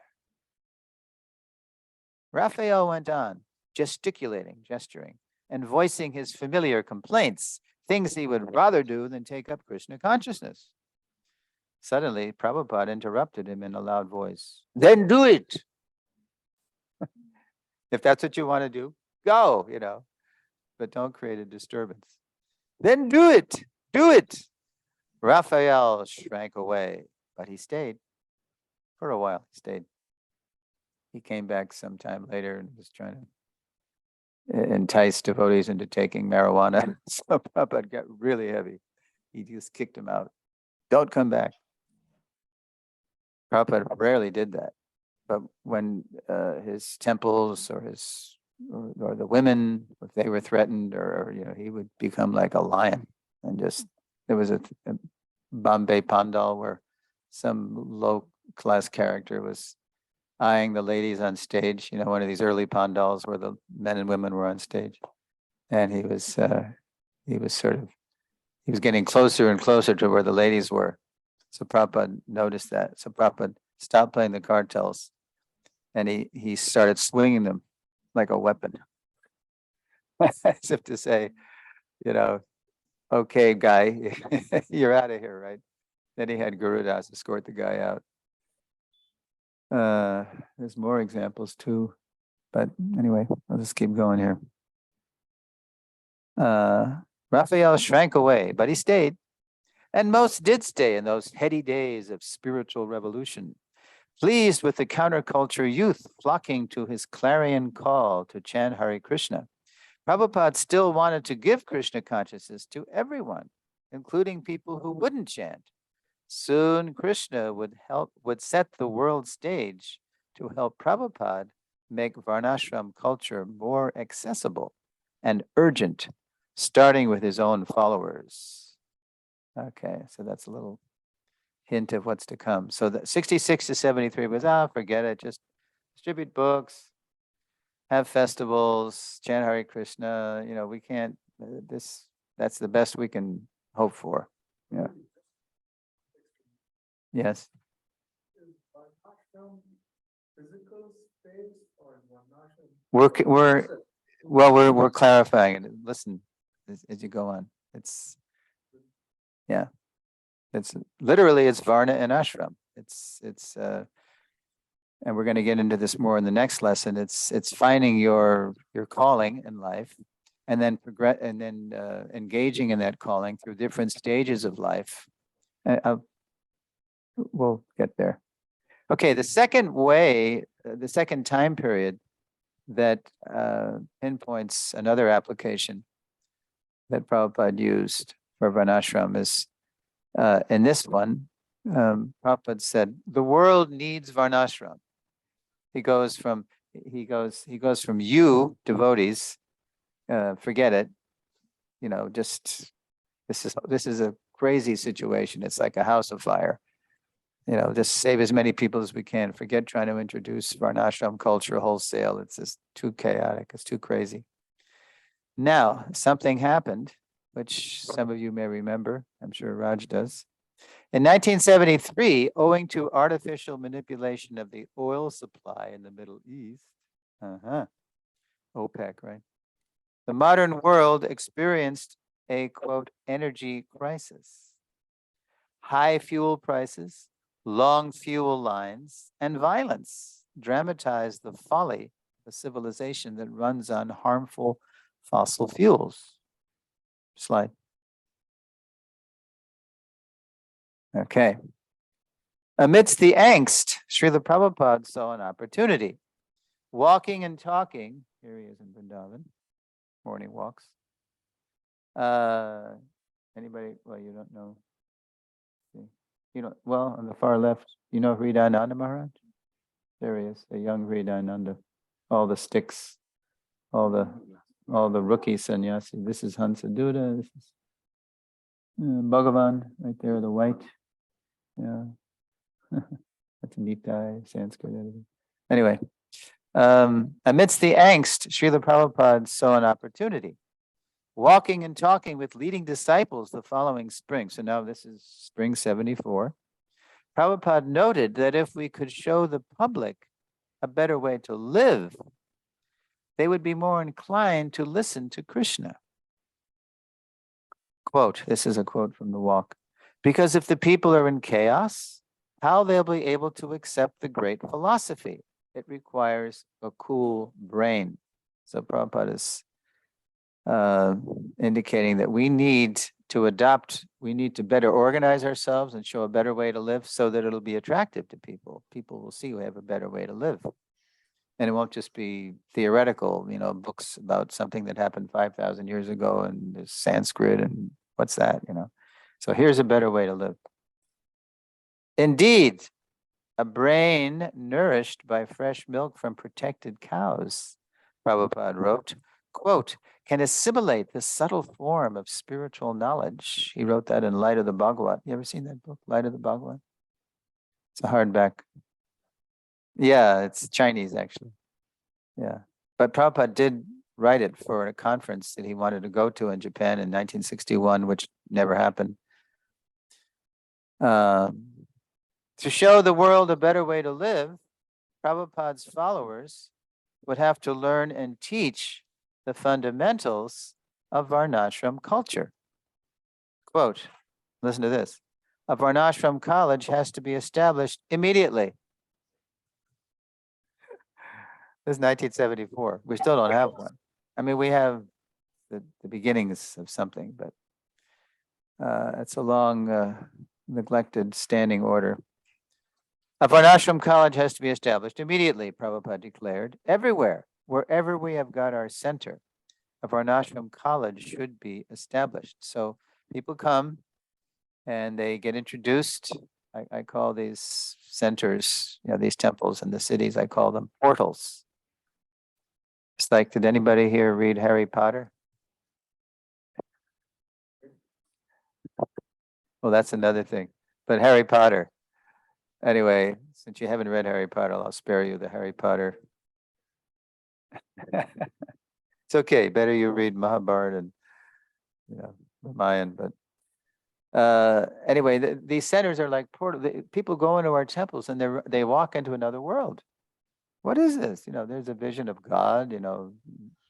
Raphael went on, gesticulating, gesturing, and voicing his familiar complaints, things he would rather do than take up Krishna consciousness. Suddenly, Prabhupada interrupted him in a loud voice. Then do it. If that's what you want to do, go, but don't create a disturbance. Then do it. Do it. Raphael shrank away, but he stayed. For a while, he stayed. He came back sometime later and was trying to entice devotees into taking marijuana. So Prabhupada got really heavy. He just kicked him out. Don't come back. Prabhupada rarely did that. But when his temples or the women, if they were threatened, or he would become like a lion. And there was a Bombay Pandal where some low-class character was eyeing the ladies on stage, one of these early pandals where the men and women were on stage. And he was getting closer and closer to where the ladies were. So Prabhupada noticed that. So Prabhupada stopped playing the cartels and he started swinging them like a weapon. As if to say, okay, guy, you're out of here, right? Then he had Garudas escort the guy out. There's more examples too, but anyway, I'll just keep going here. Raphael shrank away, but he stayed, and most did stay in those heady days of spiritual revolution, pleased with the counterculture youth flocking to his clarion call to chant Hare Krishna. Prabhupada still wanted to give Krishna consciousness to everyone, including people who wouldn't chant. Soon Krishna would set the world stage to help Prabhupada make Varnashram culture more accessible and urgent, starting with his own followers. Okay, so that's a little hint of what's to come. So the 66 to 73 was, forget it, just distribute books, have festivals, chant Hare Krishna. We can't, this that's the best we can hope for. Yeah. Yes. We're well, we're clarifying it. Listen, as you go on. It's yeah. It's literally it's Varna and ashram. It's and we're going to get into this more in the next lesson. It's finding your calling in life, and then engaging in that calling through different stages of life. We'll get there. Okay, the second way, the second time period that pinpoints another application that Prabhupada used for Varnashram is in this one. Prabhupada said, "The world needs Varnashram." He goes from you devotees, forget it. You know, just this is a crazy situation. It's like a house of fire. You know, just save as many people as we can. Forget trying to introduce Varnashram culture wholesale. It's just too chaotic. It's too crazy. Now, something happened, which some of you may remember. I'm sure Raj does. In 1973, owing to artificial manipulation of the oil supply in the Middle East, OPEC, right? The modern world experienced a, quote, energy crisis. High fuel prices, long fuel lines, and violence dramatize the folly of a civilization that runs on harmful fossil fuels. Slide. Okay. Amidst the angst, Srila Prabhupada saw an opportunity. Walking and talking, here he is in Vrindavan, morning walks. Anybody, well, you don't know. You know, well, on the far left, you know Hridayananda Maharaj? There he is, a young Hridayananda. All the sticks, all the rookie sannyasi. This is Hansaduta, this is Bhagavan, right there, the white. Yeah. That's a Nitai, Sanskrit. Anyway, amidst the angst, Srila Prabhupada saw an opportunity. Walking and talking with leading disciples the following spring. So now this is spring 74. Prabhupada noted that if we could show the public a better way to live, they would be more inclined to listen to Krishna. Quote, this is a quote from the walk. Because if the people are in chaos, how they'll be able to accept the great philosophy? It requires a cool brain. So Prabhupada is indicating that we need to better organize ourselves and show a better way to live so that it'll be attractive to people. People will see we have a better way to live. And it won't just be theoretical, you know, books about something that happened 5,000 years ago and there's Sanskrit and what's that, you know. So here's a better way to live. Indeed, a brain nourished by fresh milk from protected cows, Prabhupada wrote, quote, can assimilate the subtle form of spiritual knowledge. He wrote that in Light of the Bhagavad. You ever seen that book, Light of the Bhagavad? It's a hardback. Yeah, it's Chinese, actually. Yeah. But Prabhupada did write it for a conference that he wanted to go to in Japan in 1961, which never happened. To show the world a better way to live, Prabhupada's followers would have to learn and teach the fundamentals of Varnashram culture. Quote, listen to this. A Varnashram college has to be established immediately. This is 1974. We still don't have one. I mean, we have the beginnings of something, but it's a long neglected standing order. A Varnashram college has to be established immediately, Prabhupada declared. Everywhere, wherever we have got our center, a Varnashram college should be established. So people come and they get introduced. I call these centers, you know, these temples in the cities, I call them portals. It's like, did anybody here read Harry Potter? Well, that's another thing. But Harry Potter. Anyway, since you haven't read Harry Potter, I'll spare you the Harry Potter. It's okay. Better you read Mahabharata and, you know, Mayan, but anyway, these centers are like people go into our temples and they walk into another world. What is this? There's a vision of God,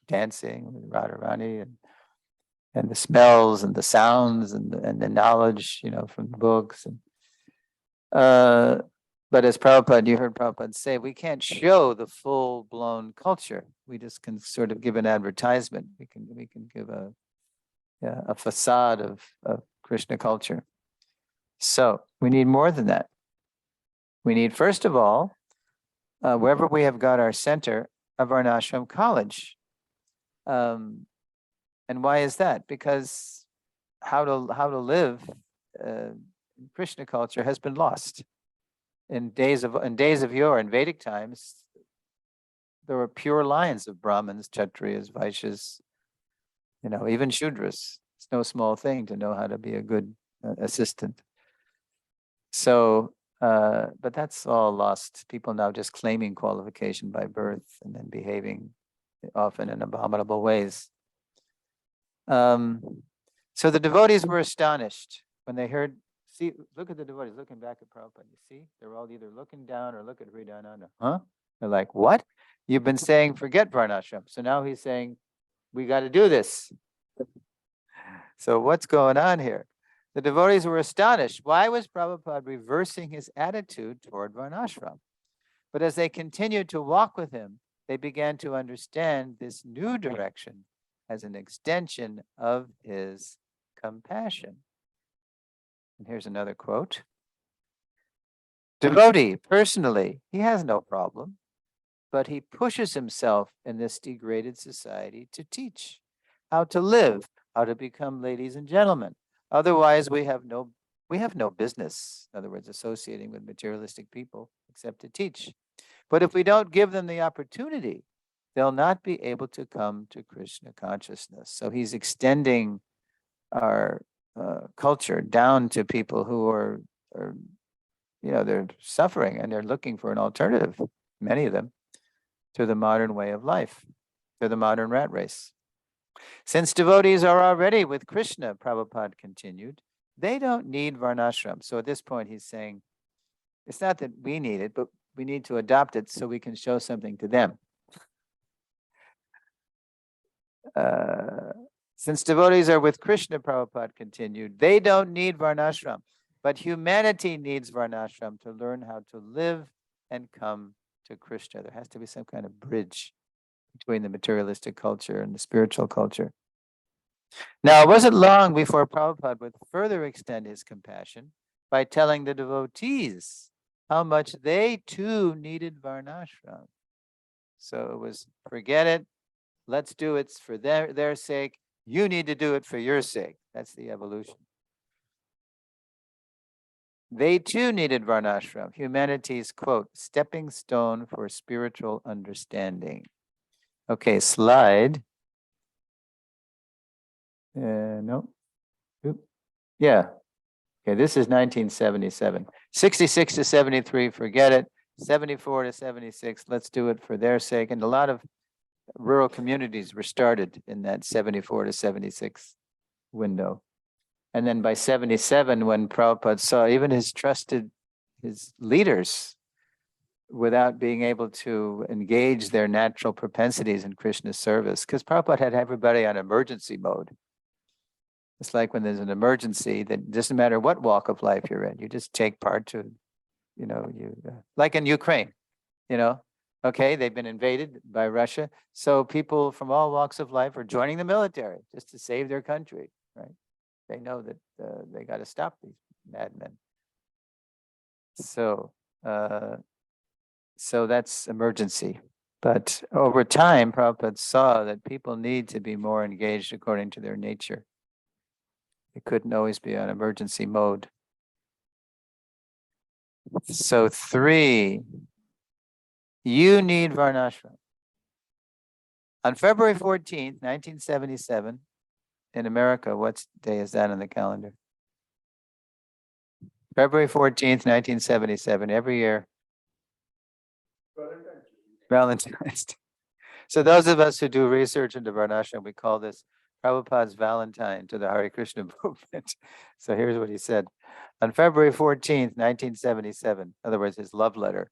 dancing with Radharani and the smells and the sounds and the knowledge, from the books. But as Prabhupada, you heard Prabhupada say, we can't show the full-blown culture. We just can sort of give an advertisement. We can give a facade of Krishna culture. So we need more than that. We need, first of all, wherever we have got our center, a Varnashram college. And why is that? Because how to live in Krishna culture has been lost. In days of yore, in Vedic times, there were pure lines of Brahmins, Kshatriyas, Vaishyas, even Shudras. It's no small thing to know how to be a good assistant. So, but that's all lost. People now just claiming qualification by birth and then behaving often in abominable ways. So the devotees were astonished when they heard. See, look at the devotees looking back at Prabhupada. You see, they're all either looking down or look at Hridayananda. Huh? They're like, what? You've been saying forget Varnashram. So now he's saying, we got to do this. So what's going on here? The devotees were astonished. Why was Prabhupada reversing his attitude toward Varnashram? But as they continued to walk with him, they began to understand this new direction as an extension of his compassion. And here's another quote. Devotee, personally, he has no problem, but he pushes himself in this degraded society to teach how to live, how to become ladies and gentlemen. Otherwise, we have no business, in other words, associating with materialistic people except to teach. But if we don't give them the opportunity, they'll not be able to come to Krishna consciousness. So he's extending our culture down to people who are they're suffering and they're looking for an alternative, many of them, to the modern way of life, to the modern rat race. Since devotees are already with Krishna, Prabhupada continued, they don't need Varnashram. So at this point, he's saying, it's not that we need it, but we need to adopt it so we can show something to them. Since devotees are with Krishna, Prabhupada continued, they don't need Varnashram, but humanity needs Varnashram to learn how to live and come to Krishna. There has to be some kind of bridge between the materialistic culture and the spiritual culture. Now, it wasn't long before Prabhupada would further extend his compassion by telling the devotees how much they too needed Varnashram. So it was, forget it, let's do it for their sake. You need to do it for your sake. That's the evolution. They too needed Varnashram, humanity's, quote, stepping stone for spiritual understanding. Okay, slide. No. Oop. Yeah. Okay, this is 1977. 66 to 73, forget it. 74 to 76, let's do it for their sake. And a lot of rural communities were started in that 74 to 76 window. And then by 77, when Prabhupada saw even his leaders, without being able to engage their natural propensities in Krishna's service, because Prabhupada had everybody on emergency mode. It's like when there's an emergency, that doesn't matter what walk of life you're in, you just take part to, like in Ukraine, okay, they've been invaded by Russia. So people from all walks of life are joining the military just to save their country, right? They know that they got to stop these madmen. So that's emergency. But over time, Prabhupada saw that people need to be more engaged according to their nature. They couldn't always be on emergency mode. So 3, you need Varnashram. On February 14th, 1977, in America, what day is that on the calendar? February 14th, 1977, every year. Valentine's Day. So those of us who do research into Varnashram, we call this Prabhupada's Valentine to the Hare Krishna movement. So here's what he said. On February 14th, 1977, in other words, his love letter,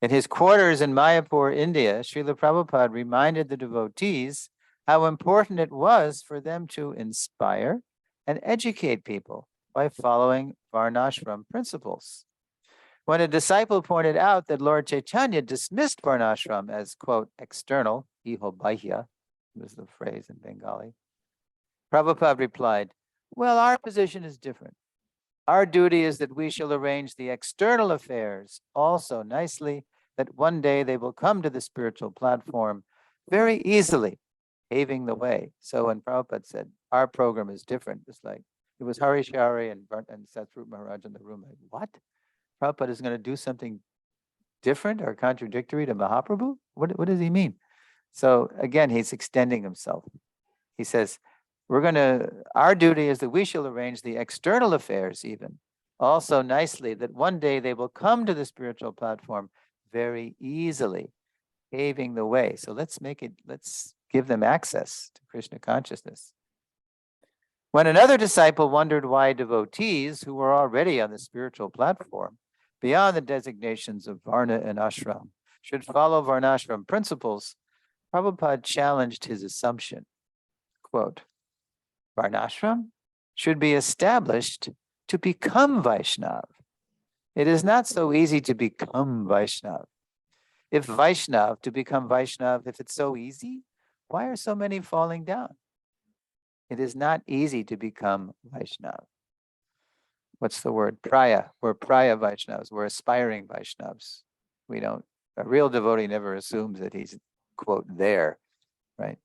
in his quarters in Mayapur, India, Srila Prabhupada reminded the devotees how important it was for them to inspire and educate people by following Varnashram principles. When a disciple pointed out that Lord Chaitanya dismissed Varnashram as, quote, external, iho bahya, was the phrase in Bengali, Prabhupada replied, well, our position is different. Our duty is that we shall arrange the external affairs also nicely, that one day they will come to the spiritual platform very easily, paving the way. So when Prabhupada said, our program is different, it's like, it was Hari Shari and Sathrup Maharaj in the room, like, what? Prabhupada is going to do something different or contradictory to Mahaprabhu? What does he mean? So again, he's extending himself. He says, our duty is that we shall arrange the external affairs even, also nicely, that one day they will come to the spiritual platform very easily, paving the way. So let's give them access to Krishna consciousness. When another disciple wondered why devotees who were already on the spiritual platform, beyond the designations of Varna and Ashram, should follow Varnashram principles, Prabhupada challenged his assumption. Quote, Varnashram should be established to become Vaishnav. It is not so easy to become Vaishnav. If Vaishnav, to become Vaishnav, if it's so easy, why are so many falling down? It is not easy to become Vaishnav. What's the word? Praya. We're Praya Vaishnavas. We're aspiring Vaishnavas. A real devotee never assumes that he's, quote, there, right?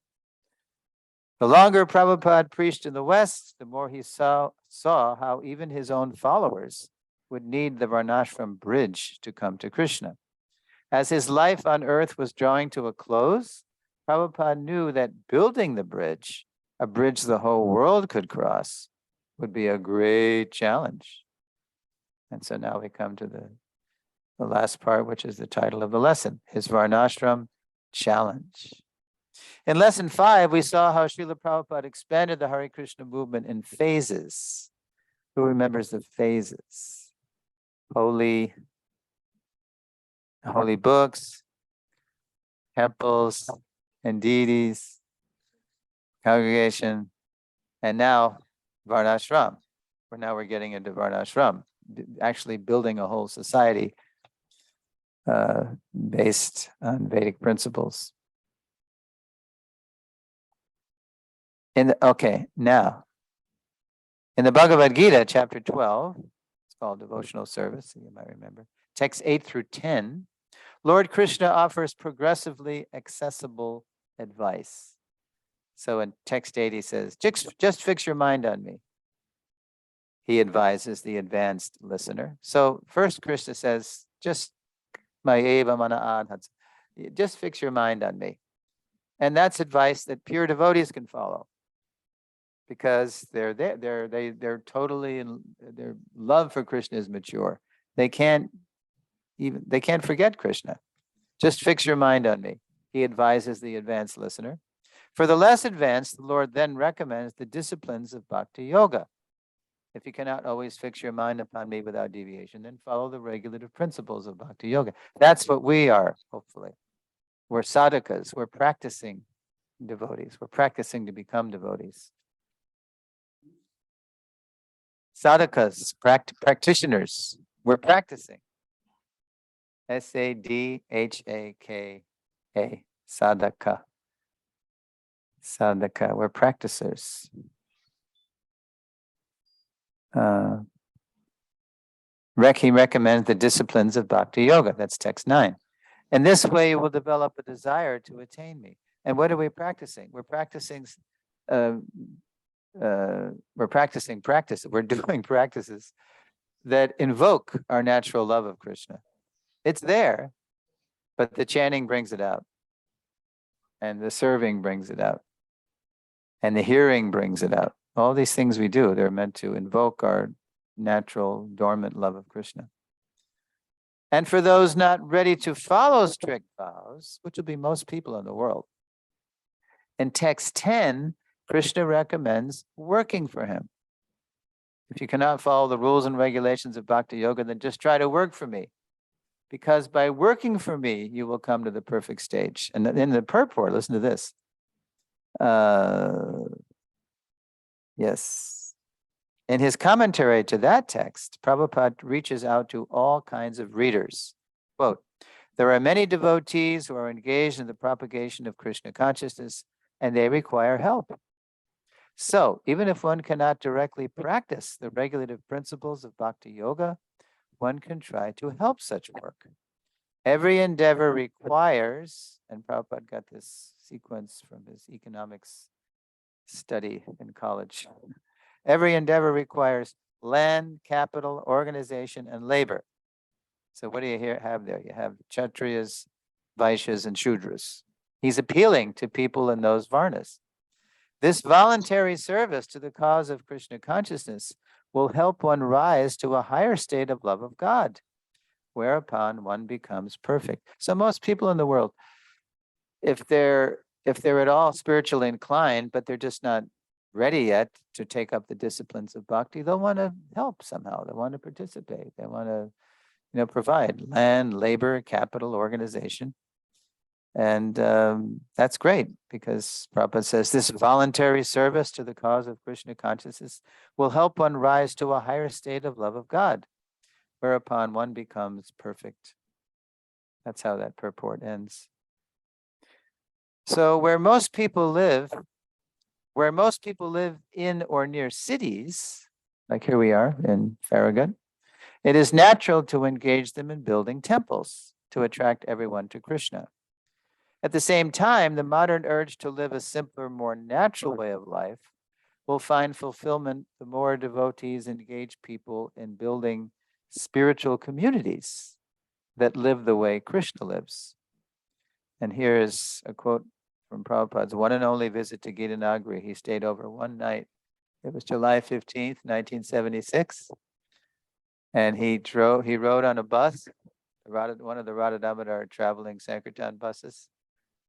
The longer Prabhupada preached in the West, the more he saw how even his own followers would need the Varnashram bridge to come to Krishna. As his life on earth was drawing to a close, Prabhupada knew that building the bridge, a bridge the whole world could cross, would be a great challenge. And so now we come to the last part, which is the title of the lesson, his Varnashram challenge. In lesson 5, we saw how Srila Prabhupada expanded the Hare Krishna movement in phases. Who remembers the phases? Holy books, temples, and deities, congregation, and now Varnashram. We're getting into Varnashram, actually building a whole society based on Vedic principles. Now, in the Bhagavad Gita, chapter 12, it's called Devotional Service, you might remember, texts 8 through 10, Lord Krishna offers progressively accessible advice. So in text 8, he says, just fix your mind on me. He advises the advanced listener. So first Krishna says, just fix your mind on me. And that's advice that pure devotees can follow, because their love for Krishna is mature. They can't forget Krishna. Just fix your mind on me. He advises the advanced listener. For the less advanced, the Lord then recommends the disciplines of bhakti yoga. If you cannot always fix your mind upon me without deviation, then follow the regulative principles of bhakti yoga. That's what we are, hopefully. We're sadhakas. We're practicing devotees. We're practicing to become devotees. Sadhakas, practitioners. We're practicing. Sadhaka. Sadhaka. Sadhaka. We're practicers. He recommends the disciplines of bhakti yoga. That's text 9. And this way you will develop a desire to attain me. And what are we practicing? We're practicing practice. We're doing practices that invoke our natural love of Krishna. It's there, but the chanting brings it out, and the serving brings it out, and the hearing brings it out. All these things we do, they're meant to invoke our natural dormant love of Krishna. And for those not ready to follow strict vows, which will be most people in the world, in text 10, Krishna recommends working for him. If you cannot follow the rules and regulations of Bhakti Yoga, then just try to work for me. Because by working for me, you will come to the perfect stage. And in the purport, listen to this. Yes. In his commentary to that text, Prabhupada reaches out to all kinds of readers. Quote, there are many devotees who are engaged in the propagation of Krishna consciousness, and they require help. So, even if one cannot directly practice the regulative principles of Bhakti Yoga, one can try to help such work. Every endeavor requires, and Prabhupada got this sequence from his economics study in college. Every endeavor requires land, capital, organization, and labor. So what do you have there? You have Kshatriyas, Vaishyas, and Shudras. He's appealing to people in those Varnas. This voluntary service to the cause of Krishna consciousness will help one rise to a higher state of love of God, whereupon one becomes perfect. So most people in the world, if they're at all spiritually inclined, but they're just not ready yet to take up the disciplines of bhakti, they'll want to help somehow. They want to participate. They want to, provide land, labor, capital, organization. And that's great because Prabhupada says this voluntary service to the cause of Krishna consciousness will help one rise to a higher state of love of God, whereupon one becomes perfect. That's how that purport ends. So where most people live in or near cities, like here we are in Farragut, it is natural to engage them in building temples to attract everyone to Krishna. At the same time, the modern urge to live a simpler, more natural way of life will find fulfillment the more devotees engage people in building spiritual communities that live the way Krishna lives. And here is a quote from Prabhupada's one and only visit to Gitanagari. He stayed over one night. It was July 15th, 1976. And he rode on a bus, one of the Radha Damodar traveling Sankirtan buses.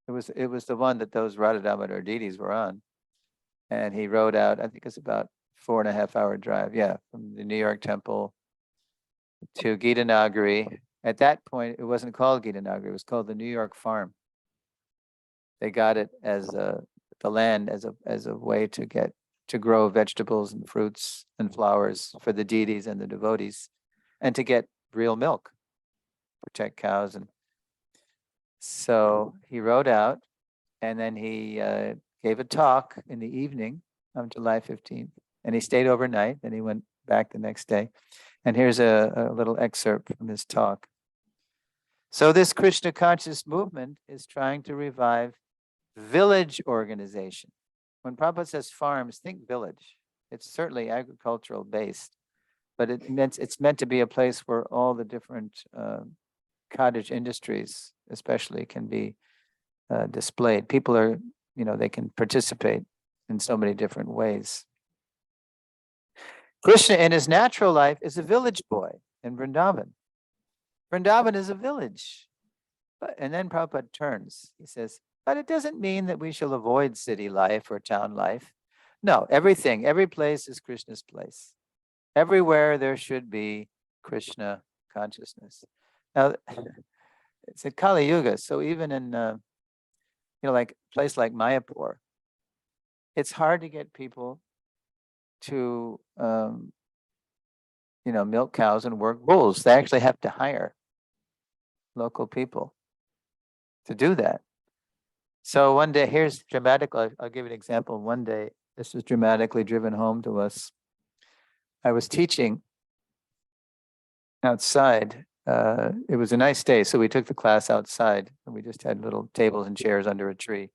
It was the one that those Radha Damodar deities were on. And he rode out, I think it's about 4.5 hour drive, from the New York Temple to Gitanagari. At that point, it wasn't called Gitanagari, it was called the New York Farm. They got it as the land as a way to grow vegetables and fruits and flowers for the deities and the devotees, and to get real milk, protect cows. And so he rode out, and then he gave a talk in the evening on July 15th, and he stayed overnight, and he went back the next day. And here's a little excerpt from his talk. So this Krishna conscious movement is trying to revive village organization. When Prabhupada says farms, think village. It's certainly agricultural based, but it's meant to be a place where all the different cottage industries, especially, can be displayed. People are, they can participate in so many different ways. Krishna in his natural life is a village boy in Vrindavan. Vrindavan is a village. And then Prabhupada turns. He says, but it doesn't mean that we shall avoid city life or town life. No, every place is Krishna's place. Everywhere there should be Krishna consciousness. Now, it's at Kali Yuga, so even in, like a place like Mayapur, it's hard to get people to, milk cows and work bulls. They actually have to hire local people to do that. So one day, here's dramatic, I'll give you an example. One day, this was dramatically driven home to us. I was teaching outside. It was a nice day, so we took the class outside, and we just had little tables and chairs under a tree.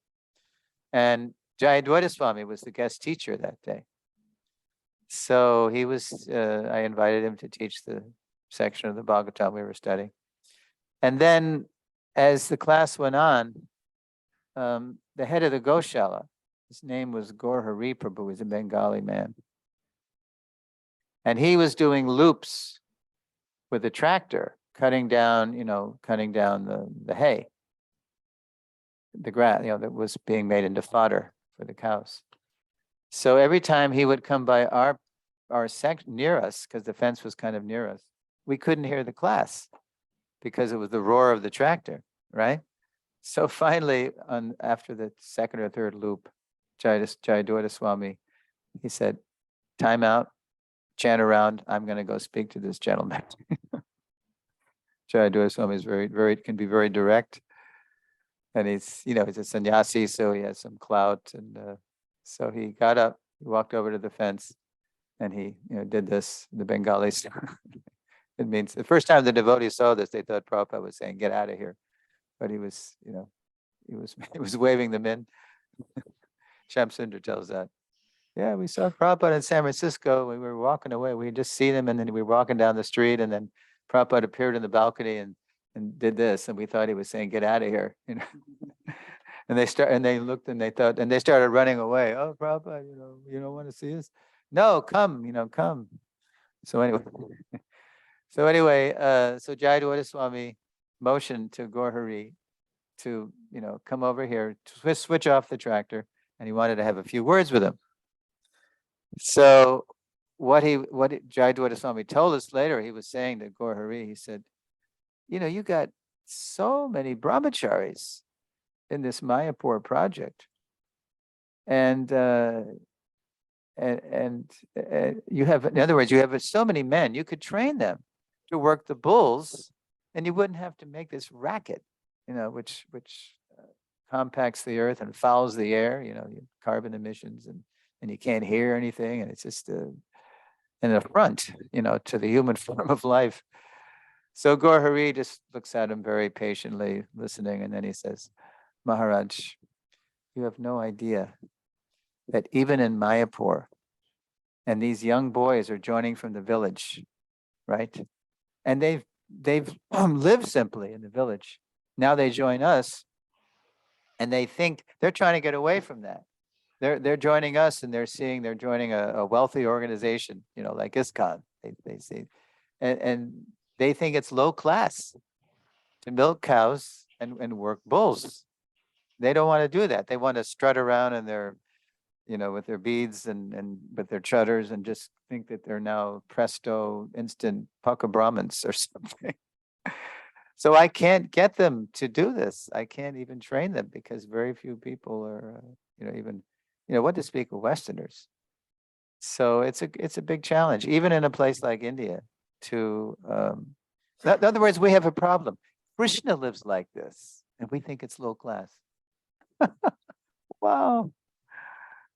And Jayadwaita Swami was the guest teacher that day. So he was, I invited him to teach the section of the Bhagavatam we were studying. And then as the class went on, the head of the Goshala, his name was Gaur Hari Prabhu, he's a Bengali man. And he was doing loops with a tractor, cutting down the hay, the grass, that was being made into fodder for the cows. So every time he would come by our section near us, because the fence was kind of near us, we couldn't hear the class because it was the roar of the tractor, right? So finally, after the second or third loop, Jayadurga Swami, he said, "Time out, chant around. I'm going to go speak to this gentleman." Jayadurga Swami is can be very direct, and he's a sannyasi, so he has some clout, and so he got up, he walked over to the fence, and he did this. The Bengalis. It means the first time the devotees saw this, they thought Prabhupada was saying, "Get out of here," but he was, he was waving them in. Shamsundar tells that. Yeah, we saw Prabhupada in San Francisco. We were walking away. We had just seen him, and then we were walking down the street, and then Prabhupada appeared in the balcony and did this, and we thought he was saying, "Get out of here," And they looked and they thought, and they started running away. "Oh, Prabhupada, you don't want to see us? No, come, come." So anyway, so Jayadurga Swami motioned to Gaur to, come over here, to switch off the tractor, and he wanted to have a few words with him. So what Jayadurga Swami told us later, he was saying to Gaur he said, "You got so many brahmacharis in this Mayapur project, and you have, in other words, you have so many men. You could train them to work the bulls, and you wouldn't have to make this racket, which compacts the earth and fouls the air. Carbon emissions, and you can't hear anything, and it's just an affront, to the human form of life." So Gaur just looks at him very patiently, listening, and then he says, "Maharaj, you have no idea that even in Mayapur, and these young boys are joining from the village, right? And they've lived simply in the village. Now they join us, and they think they're trying to get away from that. They're joining us, and they're joining a wealthy organization, like ISKCON. They see, and they think it's low class to milk cows and work bulls. They don't want to do that. They want to strut around in their, with their beads and with their chutters, and just think that they're now presto instant Paka Brahmins or something. So I can't get them to do this. I can't even train them, because very few people are, even, what to speak of Westerners. So it's a big challenge, even in a place like India, to, in other words, we have a problem. Krishna lives like this, and we think it's low class. Wow.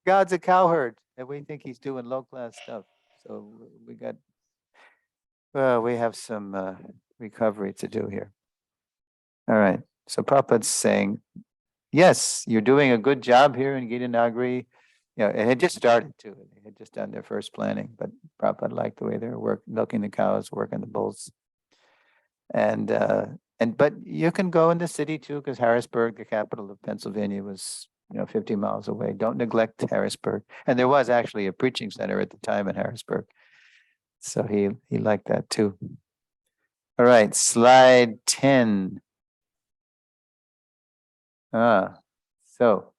God's a cowherd, and we think he's doing low class stuff. So we have some recovery to do here. All right. So Prabhupada's saying, yes, you're doing a good job here in Gita Nagari. It had just started too. They had just done their first planning, but Prabhupada liked the way they were milking the cows, working the bulls. But you can go in the city too, because Harrisburg, the capital of Pennsylvania, was 50 miles away. Don't neglect Harrisburg. And there was actually a preaching center at the time in Harrisburg. So he liked that too. All right, slide 10. So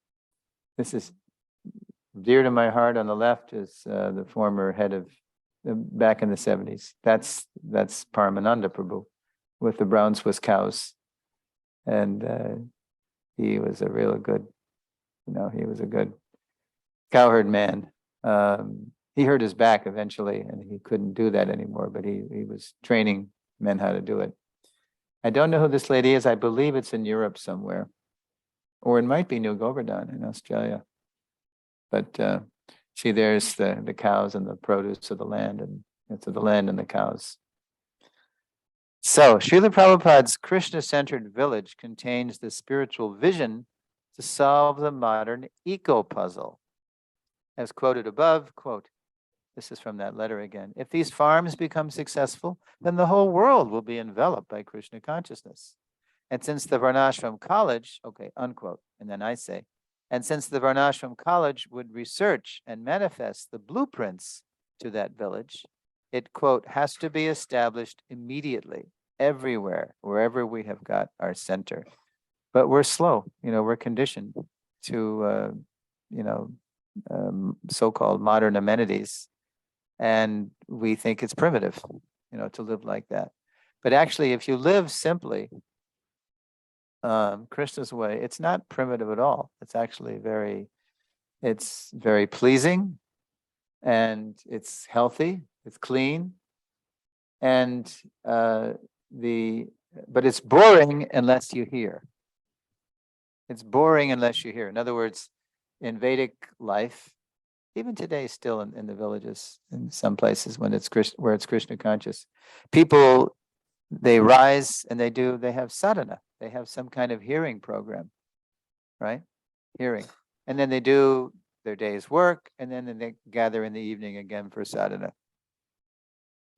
this is dear to my heart. On the left is the former head of, back in the 70s. That's Paramananda Prabhu with the brown Swiss cows. And he was a real good, he was a good cowherd man. He hurt his back eventually, and he couldn't do that anymore, but he was training men how to do it. I don't know who this lady is. I believe it's in Europe somewhere, or it might be New Govardhan in Australia. But see, there's the cows and the produce of the land, and it's of the land and the cows. So Srila Prabhupada's Krishna-centered village contains the spiritual vision to solve the modern eco-puzzle. As quoted above, quote, this is from that letter again, if these farms become successful, then the whole world will be enveloped by Krishna consciousness. And since the Varnasrma College, okay, unquote, and then I say, and since the Varnasrma College would research and manifest the blueprints to that village, it, quote, has to be established immediately, everywhere, wherever we have got our center. But we're slow, we're conditioned to, so-called modern amenities, and we think it's primitive, to live like that. But actually, if you live simply Krishna's way, it's not primitive at all. It's actually it's very pleasing, and it's healthy, it's clean, and but it's boring unless you hear. It's boring unless you hear. In other words, in Vedic life, even today, still in the villages, in some places where it's Krishna conscious, people, they rise and they have sadhana. They have some kind of hearing program, right? Hearing. And then they do their day's work, and then they gather in the evening again for sadhana.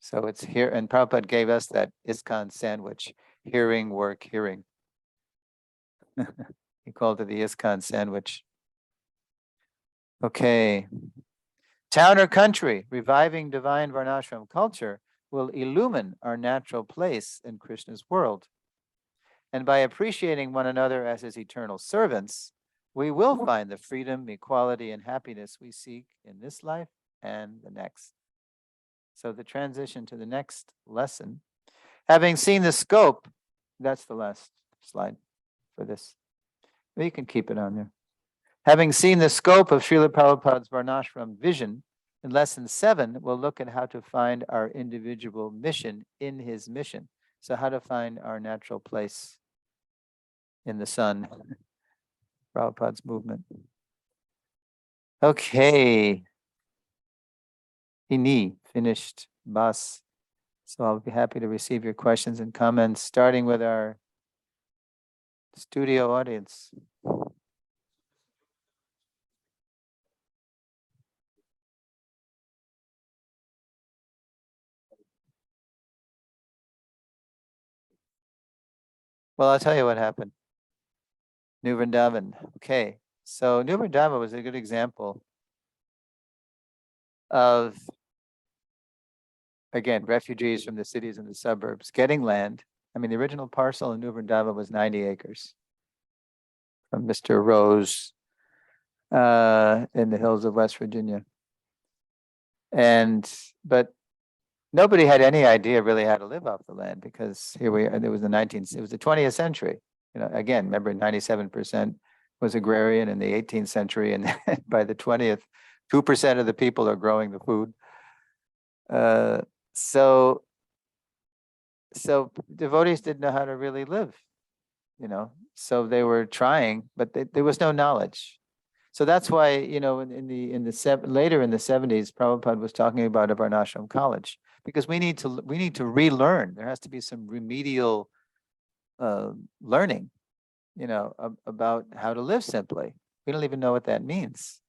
So it's here, and Prabhupada gave us that ISKCON sandwich: hearing, work, hearing. He called it the ISKCON sandwich. Okay. Town or country, reviving divine Varnashram culture will illumine our natural place in Krishna's world. And by appreciating one another as his eternal servants, we will find the freedom, equality, and happiness we seek in this life and the next. So the transition to the next lesson. Having seen the scope, that's the last slide for this. You can keep it on there. Having seen the scope of Srila Prabhupada's Varnashram vision, in lesson 7, we'll look at how to find our individual mission in his mission. So how to find our natural place in the sun, Prabhupada's movement. Okay. Ini, finished, Bas. So I'll be happy to receive your questions and comments, starting with our studio audience. Well, I'll tell you what happened. New Vrindavan. Okay. So New Vrindavan was a good example of, again, refugees from the cities and the suburbs getting land. I mean, the original parcel in New Vrindavan was 90 acres from Mr. Rose in the hills of West Virginia. But nobody had any idea really how to live off the land, because here we are, it was the 20th century. Again, remember 97% was agrarian in the 18th century, and by the 20th, 2% of the people are growing the food. So devotees didn't know how to really live, so they were trying, but there was no knowledge. So that's why, later in the 70s, Prabhupada was talking about a Varnashram college, because we need to relearn. There has to be some remedial learning, about how to live simply. We don't even know what that means.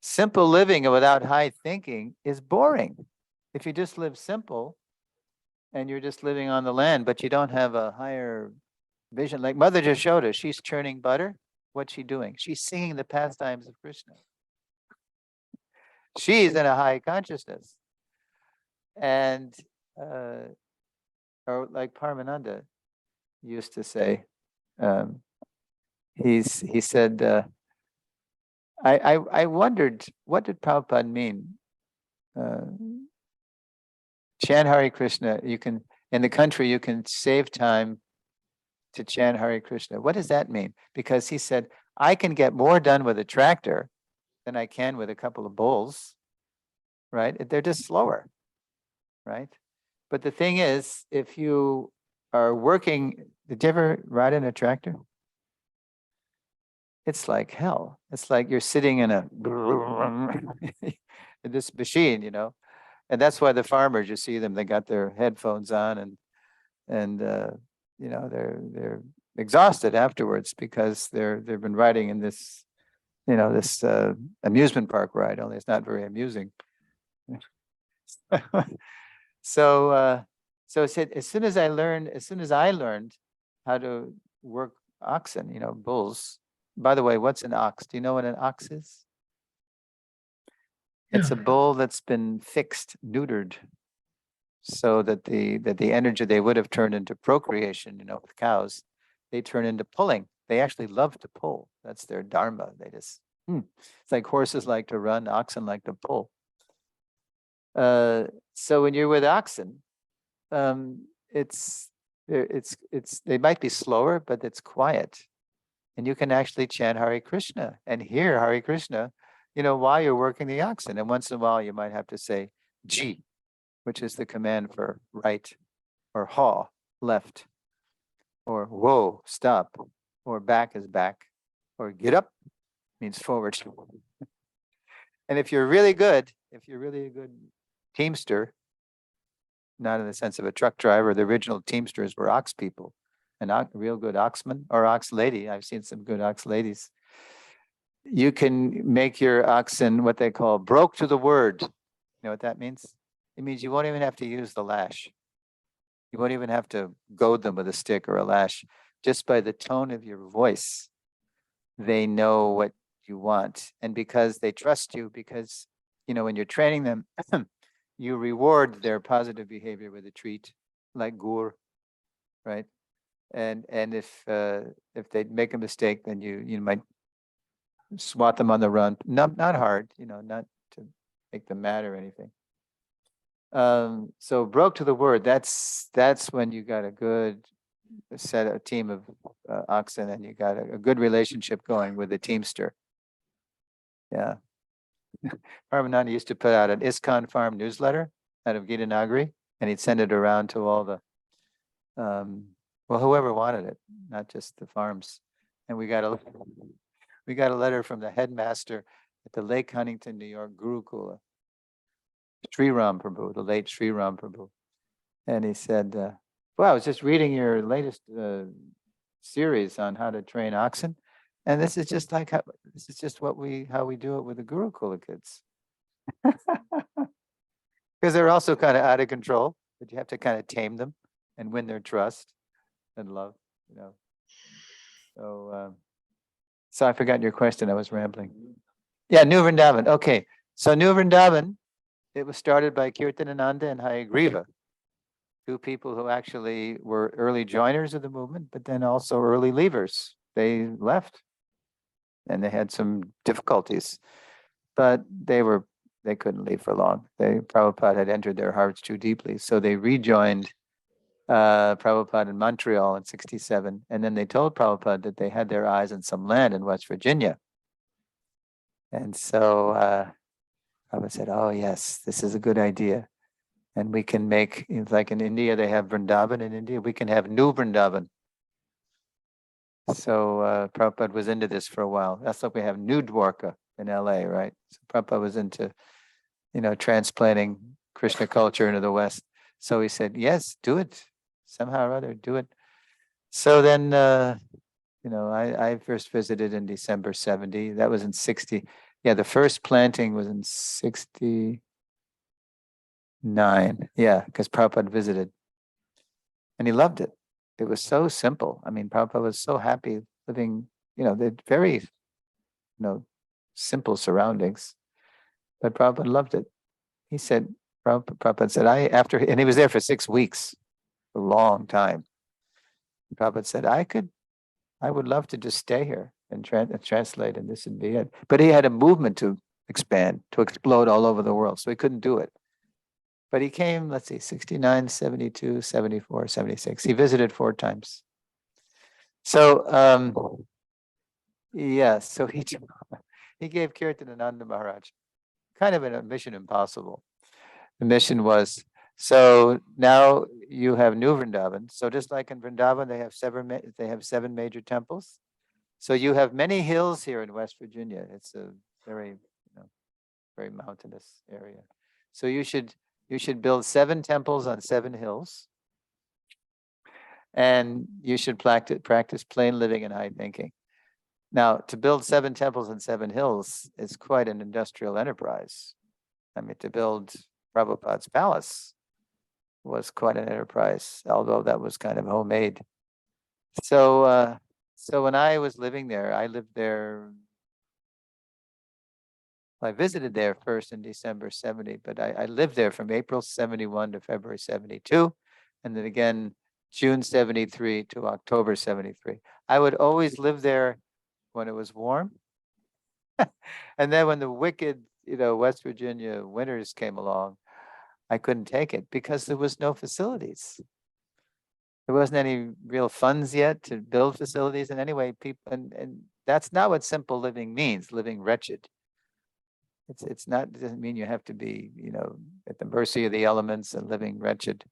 Simple living without high thinking is boring. If you just live simple and you're just living on the land, but you don't have a higher vision, like Mother just showed us, she's churning butter. What's she doing? She's singing the pastimes of Krishna. She's in a high consciousness. And or like Paramananda used to say, he said, I wondered, what did Prabhupada mean? Chant Hare Krishna, in the country, you can save time to chant Hare Krishna. What does that mean? Because he said, I can get more done with a tractor than I can with a couple of bulls, right? They're just slower, right? But the thing is, if you are working, did you ever ride in a tractor? It's like hell. It's like you're sitting in in this machine, and that's why the farmers, you see them, they got their headphones on, and they're exhausted afterwards, because they've been riding in this, this amusement park ride, only it's not very amusing. So it said, as soon as I learned how to work oxen, bulls. By the way, what's an ox? Do you know what an ox is? It's a bull that's been fixed, neutered, so that the energy they would have turned into procreation, with cows, they turn into pulling. They actually love to pull. That's their dharma. They just It's like horses like to run, oxen like to pull. So when you're with oxen, it's they might be slower, but it's quiet, and you can actually chant Hare Krishna and hear Hare Krishna, while you're working the oxen. And once in a while, you might have to say G, which is the command for right, or ha, left, or whoa, stop, or back is back, or get up means forward. And if you're really a good teamster, not in the sense of a truck driver, the original teamsters were ox people, and real good oxman or ox lady. I've seen some good ox ladies. You can make your oxen what they call broke to the word. You know what that means? It means you won't even have to use the lash. You won't even have to goad them with a stick or a lash. Just by the tone of your voice, they know what you want. And because they trust you, because, when you're training them, you reward their positive behavior with a treat, like gur, right? And if they make a mistake, then you might swat them on the run. Not hard, not to make them mad or anything. So broke to the word. That's when you got a good a team of oxen, and you got a good relationship going with the teamster. Yeah. Paramananda used to put out an ISKCON farm newsletter out of Gita Nagari, and he'd send it around to all the, whoever wanted it, not just the farms. And we got a letter from the headmaster at the Lake Huntington, New York Gurukula, Sri Ram Prabhu, the late Sri Ram Prabhu. And he said, well, I was just reading your latest series on how to train oxen. And this is just how we do it with the Gurukula kids. Because they're also kind of out of control, but you have to kind of tame them and win their trust and love, So I forgot your question. I was rambling. Yeah, New Vrindavan. Okay. So New Vrindavan, it was started by Kirtanananda and Hayagriva, two people who actually were early joiners of the movement, but then also early leavers. They left and they had some difficulties, but they couldn't leave for long. Prabhupada had entered their hearts too deeply. So they rejoined Prabhupada in Montreal in 1967. And then they told Prabhupada that they had their eyes on some land in West Virginia. And so Prabhupada said, oh yes, this is a good idea. And we can make, like in India, they have Vrindavan in India, we can have New Vrindavan. So Prabhupada was into this for a while. That's like we have New Dwarka in LA, right? So Prabhupada was into, transplanting Krishna culture into the West. So he said, yes, do it. Somehow or other, do it. So then, I first visited in December 70. That was in 60. Yeah, the first planting was in 69. Yeah, because Prabhupada visited. And he loved it. It was so simple. I mean, Prabhupada was so happy living, they're very, simple surroundings. But Prabhupada loved it. He said, Prabhupada said, and he was there for 6 weeks, a long time. Prabhupada said, I would love to just stay here and translate, and this would be it. But he had a movement to expand, to explode all over the world, so he couldn't do it. But he came, let's see, 69, 72, 74, 76. He visited 4 times. So, so he gave Kirtanananda Maharaj kind of a mission impossible. The mission was, so now you have New Vrindavan. So just like in Vrindavan, they have 7 major temples. So you have many hills here in West Virginia. It's a very, very mountainous area. So you should build 7 temples on 7 hills. And you should practice plain living and high thinking. Now, to build 7 temples on 7 hills is quite an industrial enterprise. I mean, to build Prabhupada's palace was quite an enterprise, although that was kind of homemade. So, when I was living there, I visited there first in December 70, but I lived there from April 71 to February 72, and then again, June 73 to October 73. I would always live there when it was warm, And then when the wicked, West Virginia winters came along, I couldn't take it because there was no facilities. There wasn't any real funds yet to build facilities. And anyway, people, and that's not what simple living means, living wretched. It's not, it doesn't mean you have to be, at the mercy of the elements and living wretched.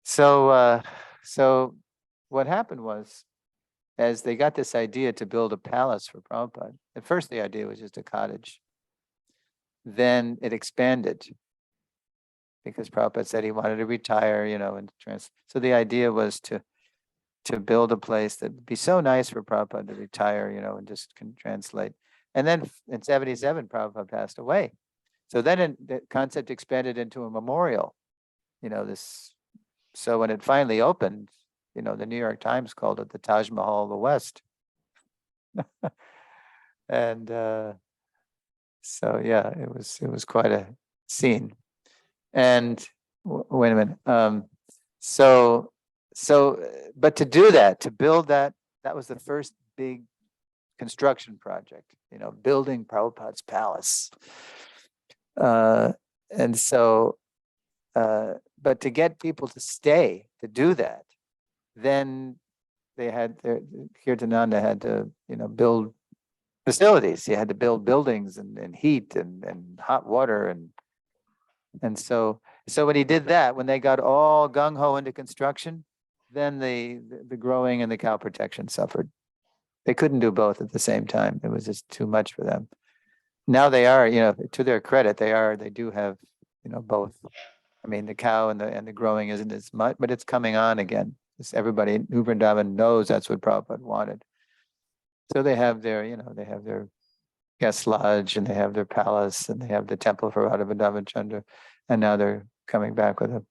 So what happened was, as they got this idea to build a palace for Prabhupada, at first the idea was just a cottage. Then it expanded because Prabhupada said he wanted to retire, and so the idea was to build a place that would be so nice for Prabhupada to retire, and just can translate. And then in 77, Prabhupada passed away. So then the concept expanded into a memorial, so when it finally opened, the New York Times called it the Taj Mahal of the West. And so yeah, it was quite a scene. And wait a minute. But to do that, to build that was the first big construction project, building Prabhupada's palace. And so, but to get people to stay, to do that, then they had Kirtananda had to, build facilities. He had to build buildings and heat and hot water and so when he did that, when they got all gung ho into construction, then the growing and the cow protection suffered. They couldn't do both at the same time. It was just too much for them. Now they are, to their credit, they do have, both. I mean, the cow and the growing isn't as much, but it's coming on again. Everybody in New Vrindavan knows that's what Prabhupada wanted. So they have their guest lodge and they have their palace and they have the temple for Radha Vrindavan Chandra. And now they're coming back with a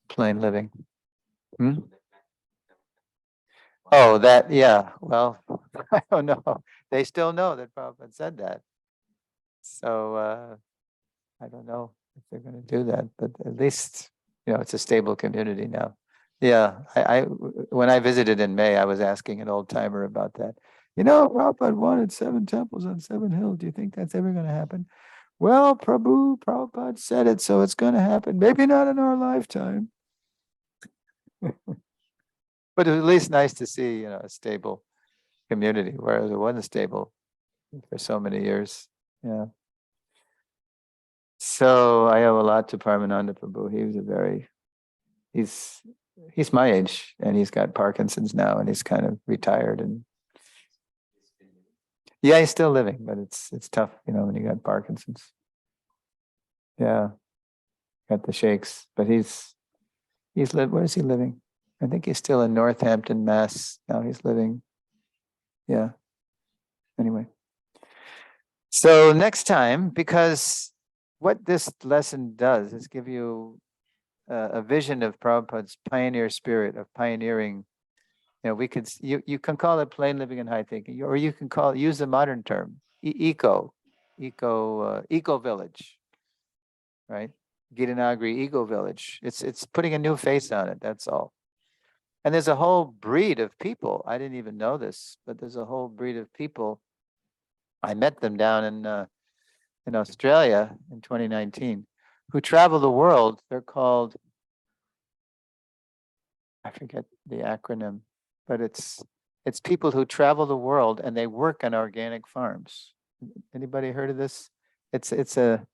plain living. Oh, yeah. Well, I don't know. They still know that Prabhupada said that. So I don't know if they're going to do that, but at least, it's a stable community now. Yeah, when I visited in May, I was asking an old timer about that. Prabhupada wanted 7 temples on 7 hills. Do you think that's ever going to happen? Well, Prabhupada said it, so it's going to happen. Maybe not in our lifetime. But it's at least nice to see, a stable community, whereas it wasn't stable for so many years. Yeah. So I owe a lot to Paramananda Prabhu. He was he's my age and he's got Parkinson's now and he's kind of retired and yeah, he's still living, but it's tough, when you got Parkinson's. Yeah. Got the shakes, but he's where is he living? I think he's still in Northampton, Mass. Now he's living. Yeah. Anyway. So next time, because what this lesson does is give you a vision of Prabhupada's pioneer spirit of pioneering. You can call it plain living and high thinking, or you can use the modern term, eco village, right? Gitanagari eco village. It's putting a new face on it. That's all. And there's a whole breed of people. I didn't even know this, but there's a whole breed of people. I met them down in Australia in 2019, who travel the world. They're called, I forget the acronym, but it's people who travel the world and they work on organic farms. Anybody heard of this? It's on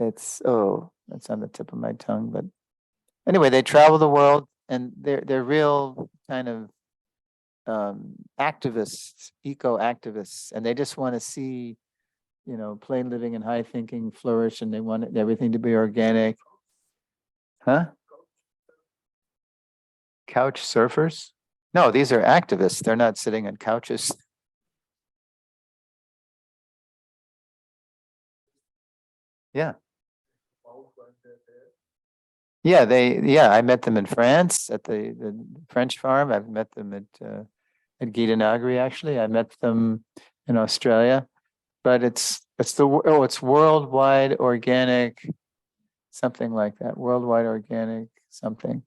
the tip of my tongue, but anyway, they travel the world and they're real kind of activists, eco activists, and they just want to see, plain living and high thinking flourish, and they want everything to be organic. Huh? Couch surfers? No, these are activists. They're not sitting on couches. Yeah. Yeah, I met them in France at the French farm. I've met them at Gitanagari, actually. I met them in Australia, but it's worldwide organic, something like that. Worldwide organic something.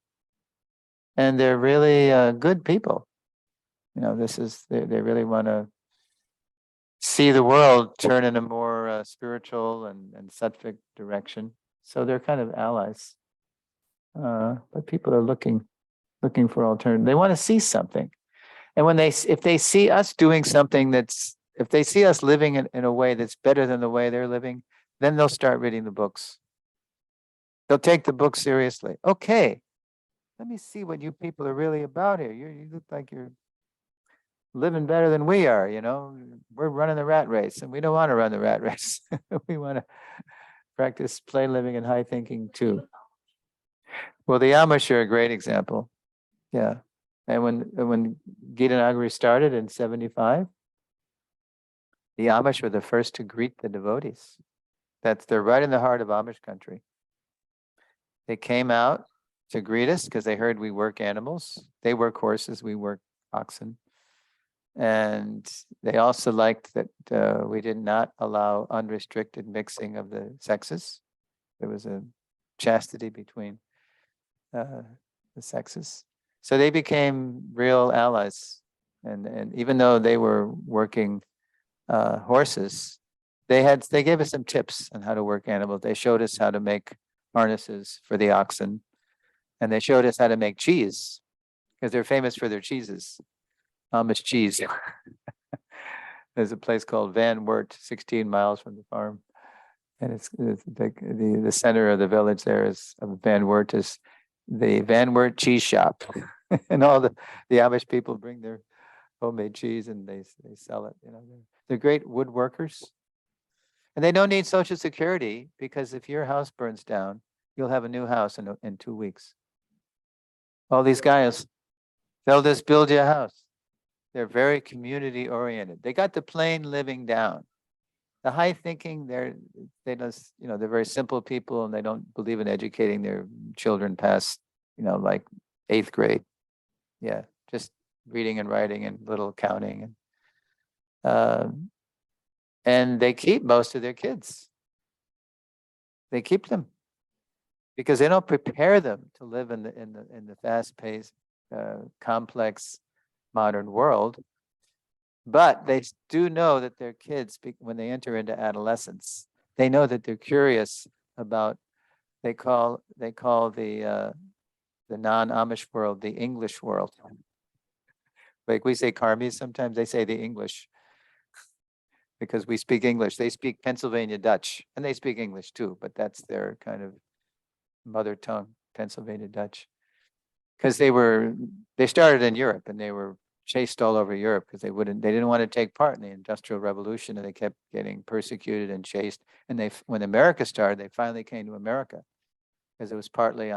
And they're really good people. They really want to see the world turn in a more spiritual and sattvic direction. So they're kind of allies. But people are looking for alternative. They want to see something. And if they see us doing something if they see us living in a way that's better than the way they're living, then they'll start reading the books. They'll take the book seriously. Okay, let me see what you people are really about here. You look like you're living better than we are, We're running the rat race, and we don't want to run the rat race. We want to practice plain living and high thinking too. Well, the Amish are a great example. Yeah. And when Gita Nagari started in 75, the Amish were the first to greet the devotees. They're right in the heart of Amish country. They came out to greet us because they heard we work animals. They work horses, we work oxen. And they also liked that we did not allow unrestricted mixing of the sexes. There was a chastity between the sexes. So they became real allies. And even though they were working horses, they gave us some tips on how to work animals. They showed us how to make harnesses for the oxen, and they showed us how to make cheese because they're famous for their cheeses, Amish cheese. There's a place called Van Wert, 16 miles from the farm, and it's the center of the village there is Van Wert is the Van Wert cheese shop, and all the Amish people bring their homemade cheese and they sell it. They're great woodworkers. And they don't need Social Security because if your house burns down, you'll have a new house in 2 weeks. All these guys, they'll just build you a house. They're very community oriented. They got the plain living down. The high thinking, they're very simple people and they don't believe in educating their children past, like 8th grade. Yeah, just reading and writing and little counting and they keep most of their kids. They keep them because they don't prepare them to live in the fast-paced, complex, modern world. But they do know that their kids, when they enter into adolescence, they know that they're curious about. They call the non-Amish world the English world. Like we say karmis, sometimes they say the English. Because we speak English. They speak Pennsylvania Dutch, and they speak English too, but that's their kind of mother tongue, Pennsylvania Dutch. Because they started in Europe and they were chased all over Europe because they didn't want to take part in the Industrial Revolution, and they kept getting persecuted and chased. And when America started, they finally came to America because it was partly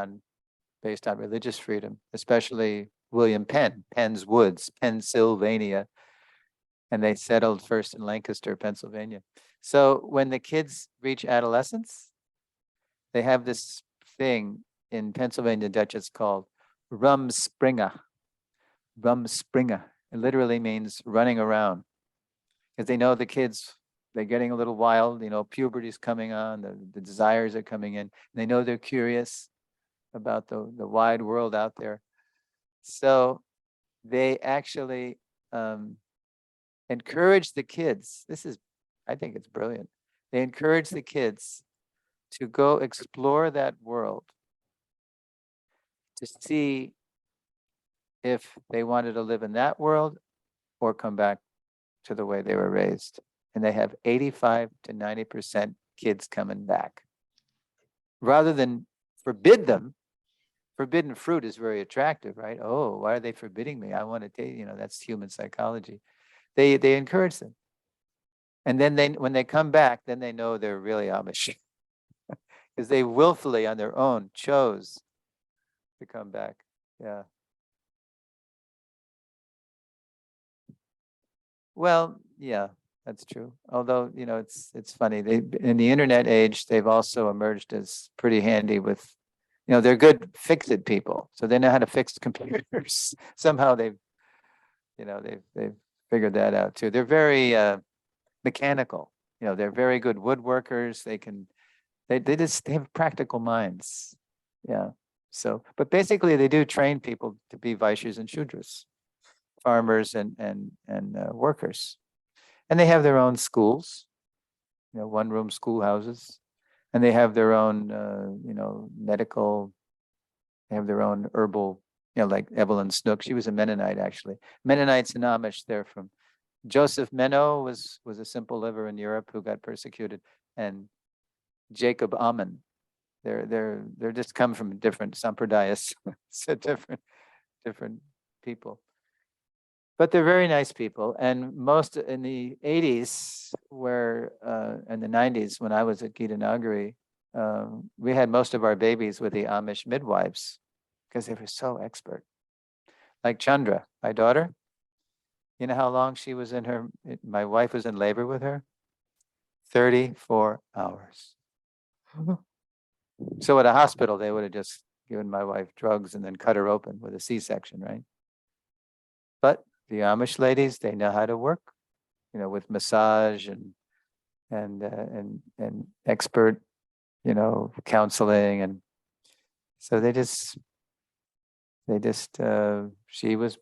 based on religious freedom, especially William Penn, Penn's Woods, Pennsylvania. And they settled first in Lancaster, Pennsylvania. So when the kids reach adolescence, they have this thing in Pennsylvania Dutch, it's called rumspringa. Rumspringa. It literally means running around. Because they know the kids, they're getting a little wild, puberty's coming on, the desires are coming in. And they know they're curious about the wide world out there. So they actually encourage the kids. I think it's brilliant. They encourage the kids to go explore that world to see if they wanted to live in that world or come back to the way they were raised. And they have 85 to 90% kids coming back. Rather than forbid them, forbidden fruit is very attractive, right? Oh, why are they forbidding me? I want to taste, that's human psychology. They encourage them. And then when they come back, then they know they're really Amish. Because they willfully on their own chose to come back. Yeah. Well, yeah, that's true. Although, it's funny. In the internet age, they've also emerged as pretty handy with, they're good fix-it people. So they know how to fix computers. Somehow they've figured that out too. They're very mechanical. They're very good woodworkers. They have practical minds. Yeah. So, but basically they do train people to be Vaishyas and Shudras, farmers and workers. And they have their own schools, one-room schoolhouses, and they have their own, medical. They have their own herbal, like Evelyn Snook. She was a Mennonite, actually. Mennonites and Amish, they're from Joseph Menno was a simple liver in Europe who got persecuted, and Jacob Ammon. They're just come from different sampradayas, so different people. But they're very nice people. And most in the 80s, in the 90s, when I was at Gita Nagari, we had most of our babies with the Amish midwives because they were so expert. Like Chandra, my daughter, you know how long she was my wife was in labor with her? 34 hours. So at a hospital, they would have just given my wife drugs and then cut her open with a C-section, right? But the Amish ladies, they know how to work, with massage and expert, counseling, and so she was,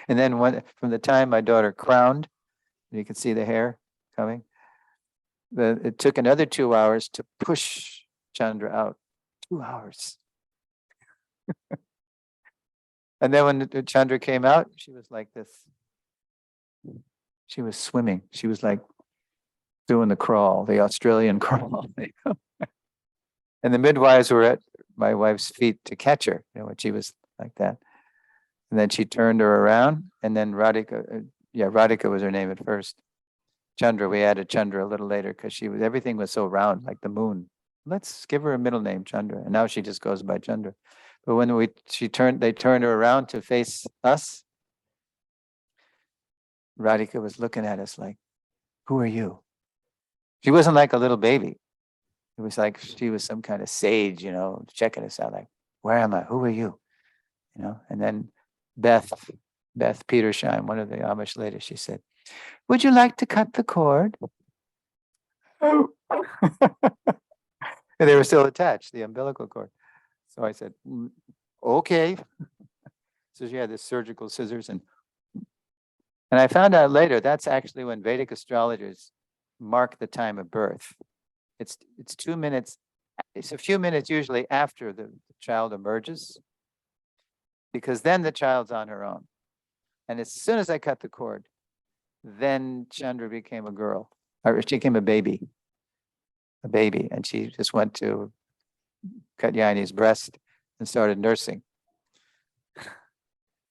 and then from the time my daughter crowned, you can see the hair coming. It took another 2 hours to push Chandra out. 2 hours. And then when Chandra came out, she was like this. She was swimming. She was like doing the crawl, the Australian crawl. And the midwives were at my wife's feet to catch her, when she was like that. And then she turned her around, and then Radhika, Radhika was her name at first. Chandra, we added Chandra a little later because everything was so round, like the moon. Let's give her a middle name, Chandra. And now she just goes by Chandra. But when they turned her around to face us, Radhika was looking at us like, who are you? She wasn't like a little baby. It was like she was some kind of sage, checking us out like, where am I? Who are you? And then Beth Petersheim, one of the Amish ladies, she said, would you like to cut the cord? Oh. And they were still attached, the umbilical cord. So I said, okay. So she had this surgical scissors, and I found out later that's actually when Vedic astrologers mark the time of birth. It's 2 minutes. It's a few minutes usually after the child emerges, because then the child's on her own. And as soon as I cut the cord, then Chandra became a girl, or she became a baby, and she just went to Katyayani's breast and started nursing.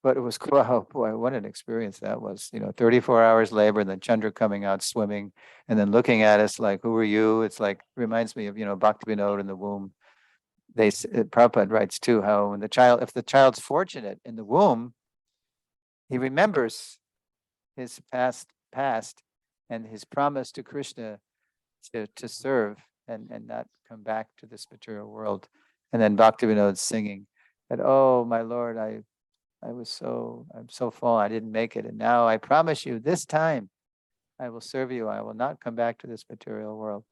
But it was, oh boy, what an experience that was. 34 hours labor, and then Chandra coming out swimming, and then looking at us like, who are you? It's like, reminds me of, Bhaktivinoda in the womb. Prabhupada writes too, how when if the child's fortunate in the womb, he remembers his past and his promise to Krishna to serve and not come back to this material world. And then Bhaktivinoda singing that, oh my Lord, I'm so fallen, I didn't make it. And now I promise you, this time I will serve you. I will not come back to this material world.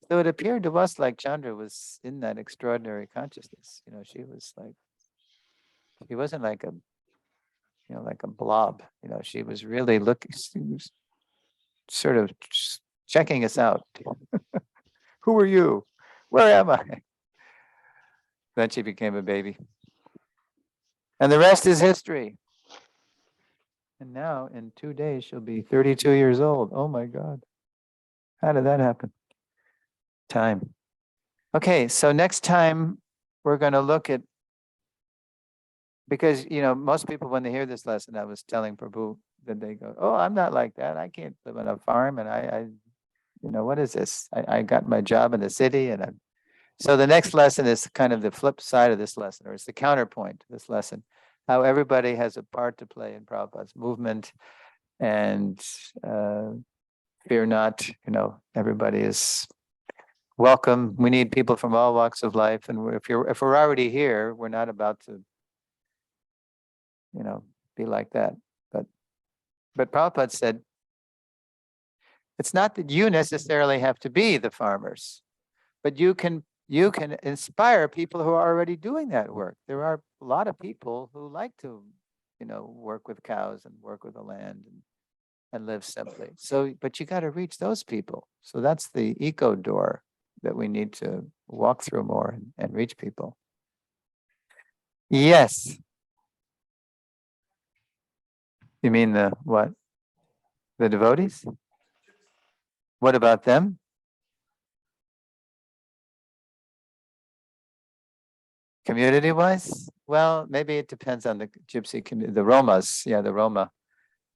So it appeared to us like Chandra was in that extraordinary consciousness. She wasn't like a blob. She was really she was sort of checking us out. Who are you? Where am I? Then she became a baby. And the rest is history. And now in 2 days, she'll be 32 years old. Oh my God. How did that happen? Time. Okay, so next time we're going to look at, because, most people, when they hear this lesson, I was telling Prabhu, that they go, oh, I'm not like that. I can't live on a farm. And I what is this? I got my job in the city. So the next lesson is kind of the flip side of this lesson, or it's the counterpoint to this lesson, how everybody has a part to play in Prabhupada's movement, and fear not, everybody is welcome. We need people from all walks of life. And if we're already here, we're not about to, be like that. But Prabhupada said, it's not that you necessarily have to be the farmers, but you can inspire people who are already doing that work. There are a lot of people who like to, work with cows and work with the land and live simply. So, but you got to reach those people. So that's the eco door that we need to walk through more and reach people. Yes. You mean the what? The devotees? What about them? Community wise? Well, maybe it depends on the gypsy community, the Romas. Yeah, the Roma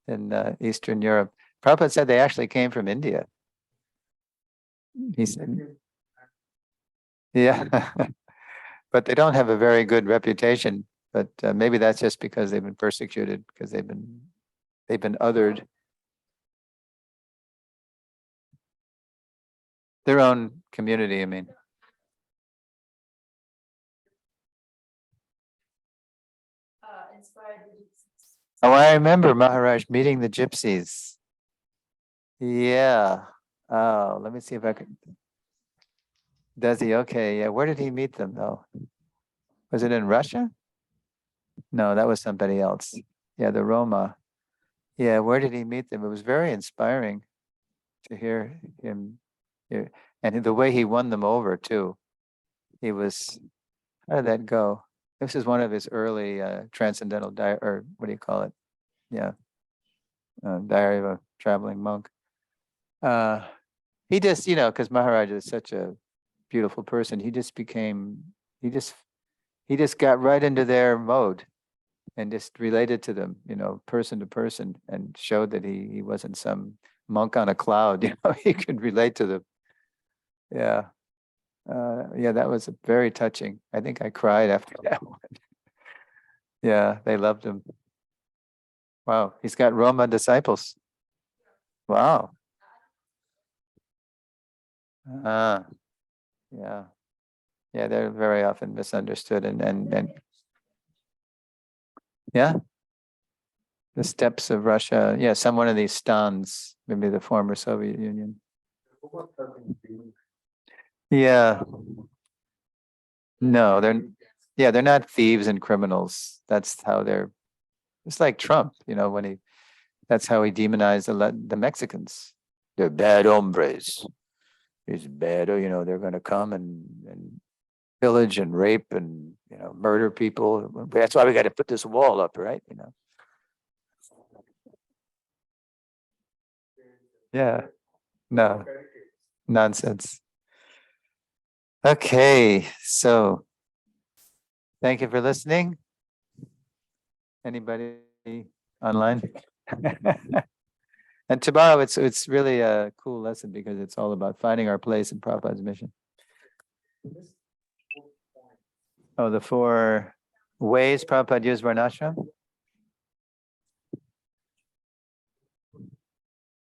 in Eastern Europe. Prabhupada said they actually came from India. He said, yeah, but they don't have a very good reputation. But maybe that's just because they've been persecuted, because they've been othered. Their own community, I mean. Oh, I remember Maharaj meeting the gypsies. Yeah. Oh, let me see if I can. Does he? Okay. Yeah. Where did he meet them though? Was it in Russia? No, that was somebody else. Yeah, the Roma. Yeah, where did he meet them? It was very inspiring to hear him. And the way he won them over too. He was, how did that go? This is one of his early transcendental or what do you call it? Yeah, Diary of a Traveling Monk. Uh, he just, because Maharaj is such a beautiful person, he just he just got right into their mode and just related to them, person to person, and showed that he wasn't some monk on a cloud. He could relate to them. Yeah. Yeah, that was very touching. I think I cried after that one. Yeah, they loved him. Wow, he's got Roma disciples. Wow. Ah, yeah. Yeah, they're very often misunderstood and yeah, the steppes of Russia. Yeah, one of these stans, maybe the former Soviet Union. Yeah. No, they're not thieves and criminals. That's how it's like Trump, that's how he demonized the Mexicans. They're bad hombres. He's bad, they're going to come and pillage and rape and, murder people. That's why we got to put this wall up, right? Yeah, no, nonsense. Okay, so thank you for listening. Anybody online? And tomorrow it's really a cool lesson because it's all about finding our place in Prabhupada's mission. Oh, the 4 ways Prabhupada used Varnasrma?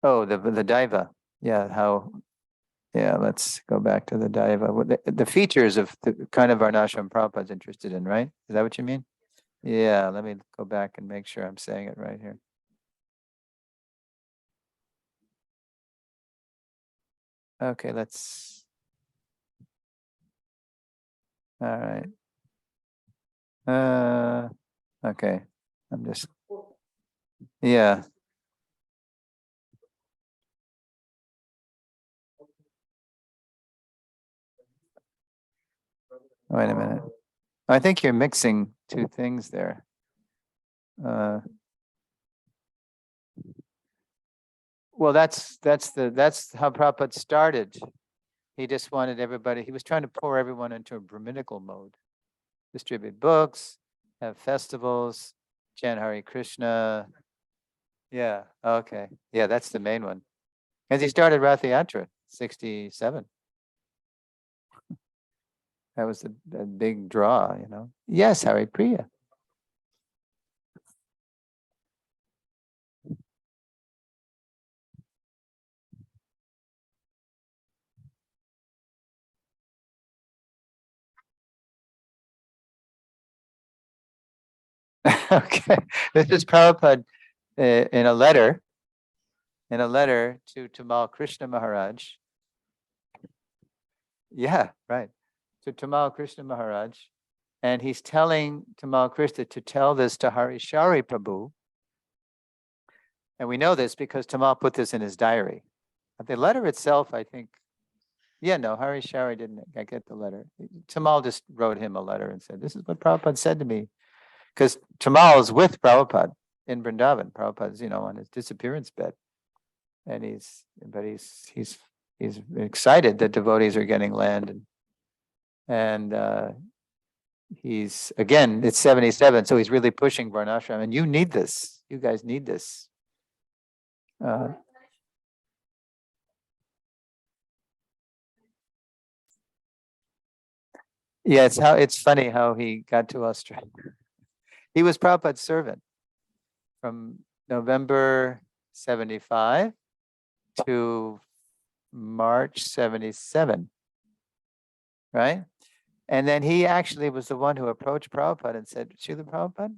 Oh, the Daiva. Yeah, let's go back to the Daiva. The features of the kind of Varnasrama Prabhupada's interested in, right? Is that what you mean? Yeah, let me go back and make sure I'm saying it right here. Okay, all right. Okay, I'm just, yeah. Wait a minute. I think you're mixing 2 things there. Well, that's how Prabhupada started. He just wanted everybody, he was trying to pour everyone into a Brahminical mode. Distribute books, have festivals, chant Hare Krishna. Yeah, okay. Yeah, that's the main one. Because he started Rath Yatra, 67. That was a big draw. Yes, Hare Priya. Okay. This is Prabhupada in a letter to Tamal Krishna Maharaj. Yeah, right. To Tamal Krishna Maharaj. And he's telling Tamal Krishna to tell this to Harishari Prabhu. And we know this because Tamal put this in his diary. But the letter itself, I think, yeah, no, Hari Shari didn't get the letter. Tamal just wrote him a letter and said, this is what Prabhupada said to me. Because Tamal is with Prabhupada in Vrindavan. Prabhupada's, on his disappearance bed. And he's excited that devotees are getting land. And he's, again, it's 77, so he's really pushing Varnasrama. And you need this. You guys need this. Yeah, it's funny how he got to Australia. He was Prabhupada's servant from November 75 to March 77, right? And then he actually was the one who approached Prabhupada and said, Srila Prabhupada,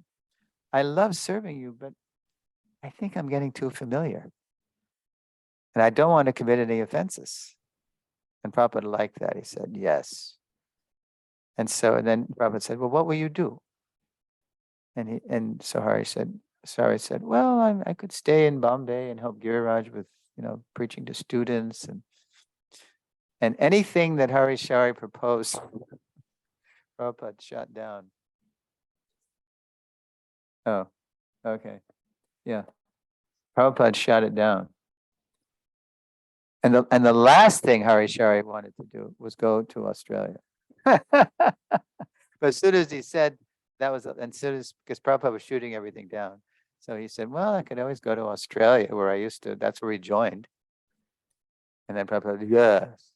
I love serving you, but I think I'm getting too familiar. And I don't want to commit any offenses. And Prabhupada liked that. He said, yes. And then Prabhupada said, well, what will you do? And Sahari said, well, I could stay in Bombay and help Giriraj with, preaching to students and anything that Hari Shari proposed, Prabhupada shot down. Oh, okay. Yeah. Prabhupada shot it down. And the last thing Hari Shari wanted to do was go to Australia. But as soon as he said that was, and soon as, because Prabhupada was shooting everything down. So he said, well, I could always go to Australia where I used to, that's where he joined. And then Prabhupada, yes.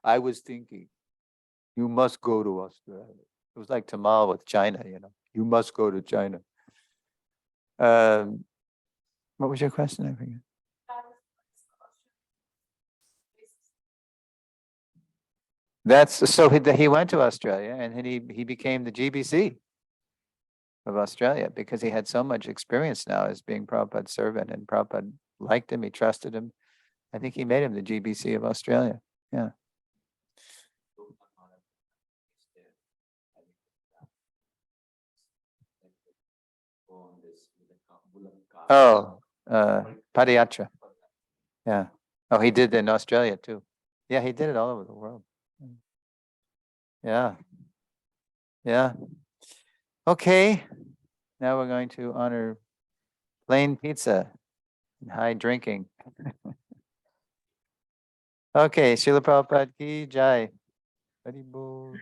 I was thinking, you must go to Australia. It was like Tamal with China, you must go to China. What was your question? I forget. So he went to Australia and then he became the GBC of Australia because he had so much experience now as being Prabhupada's servant, and Prabhupada liked him, he trusted him. I think he made him the GBC of Australia. Yeah. Oh, Padayatra. Yeah. Oh, he did in Australia too. Yeah, he did it all over the world. Yeah. Yeah. Okay. Now we're going to honor plain pizza and high drinking. Okay, Srila Prabhupada ki jai. Hari Bol.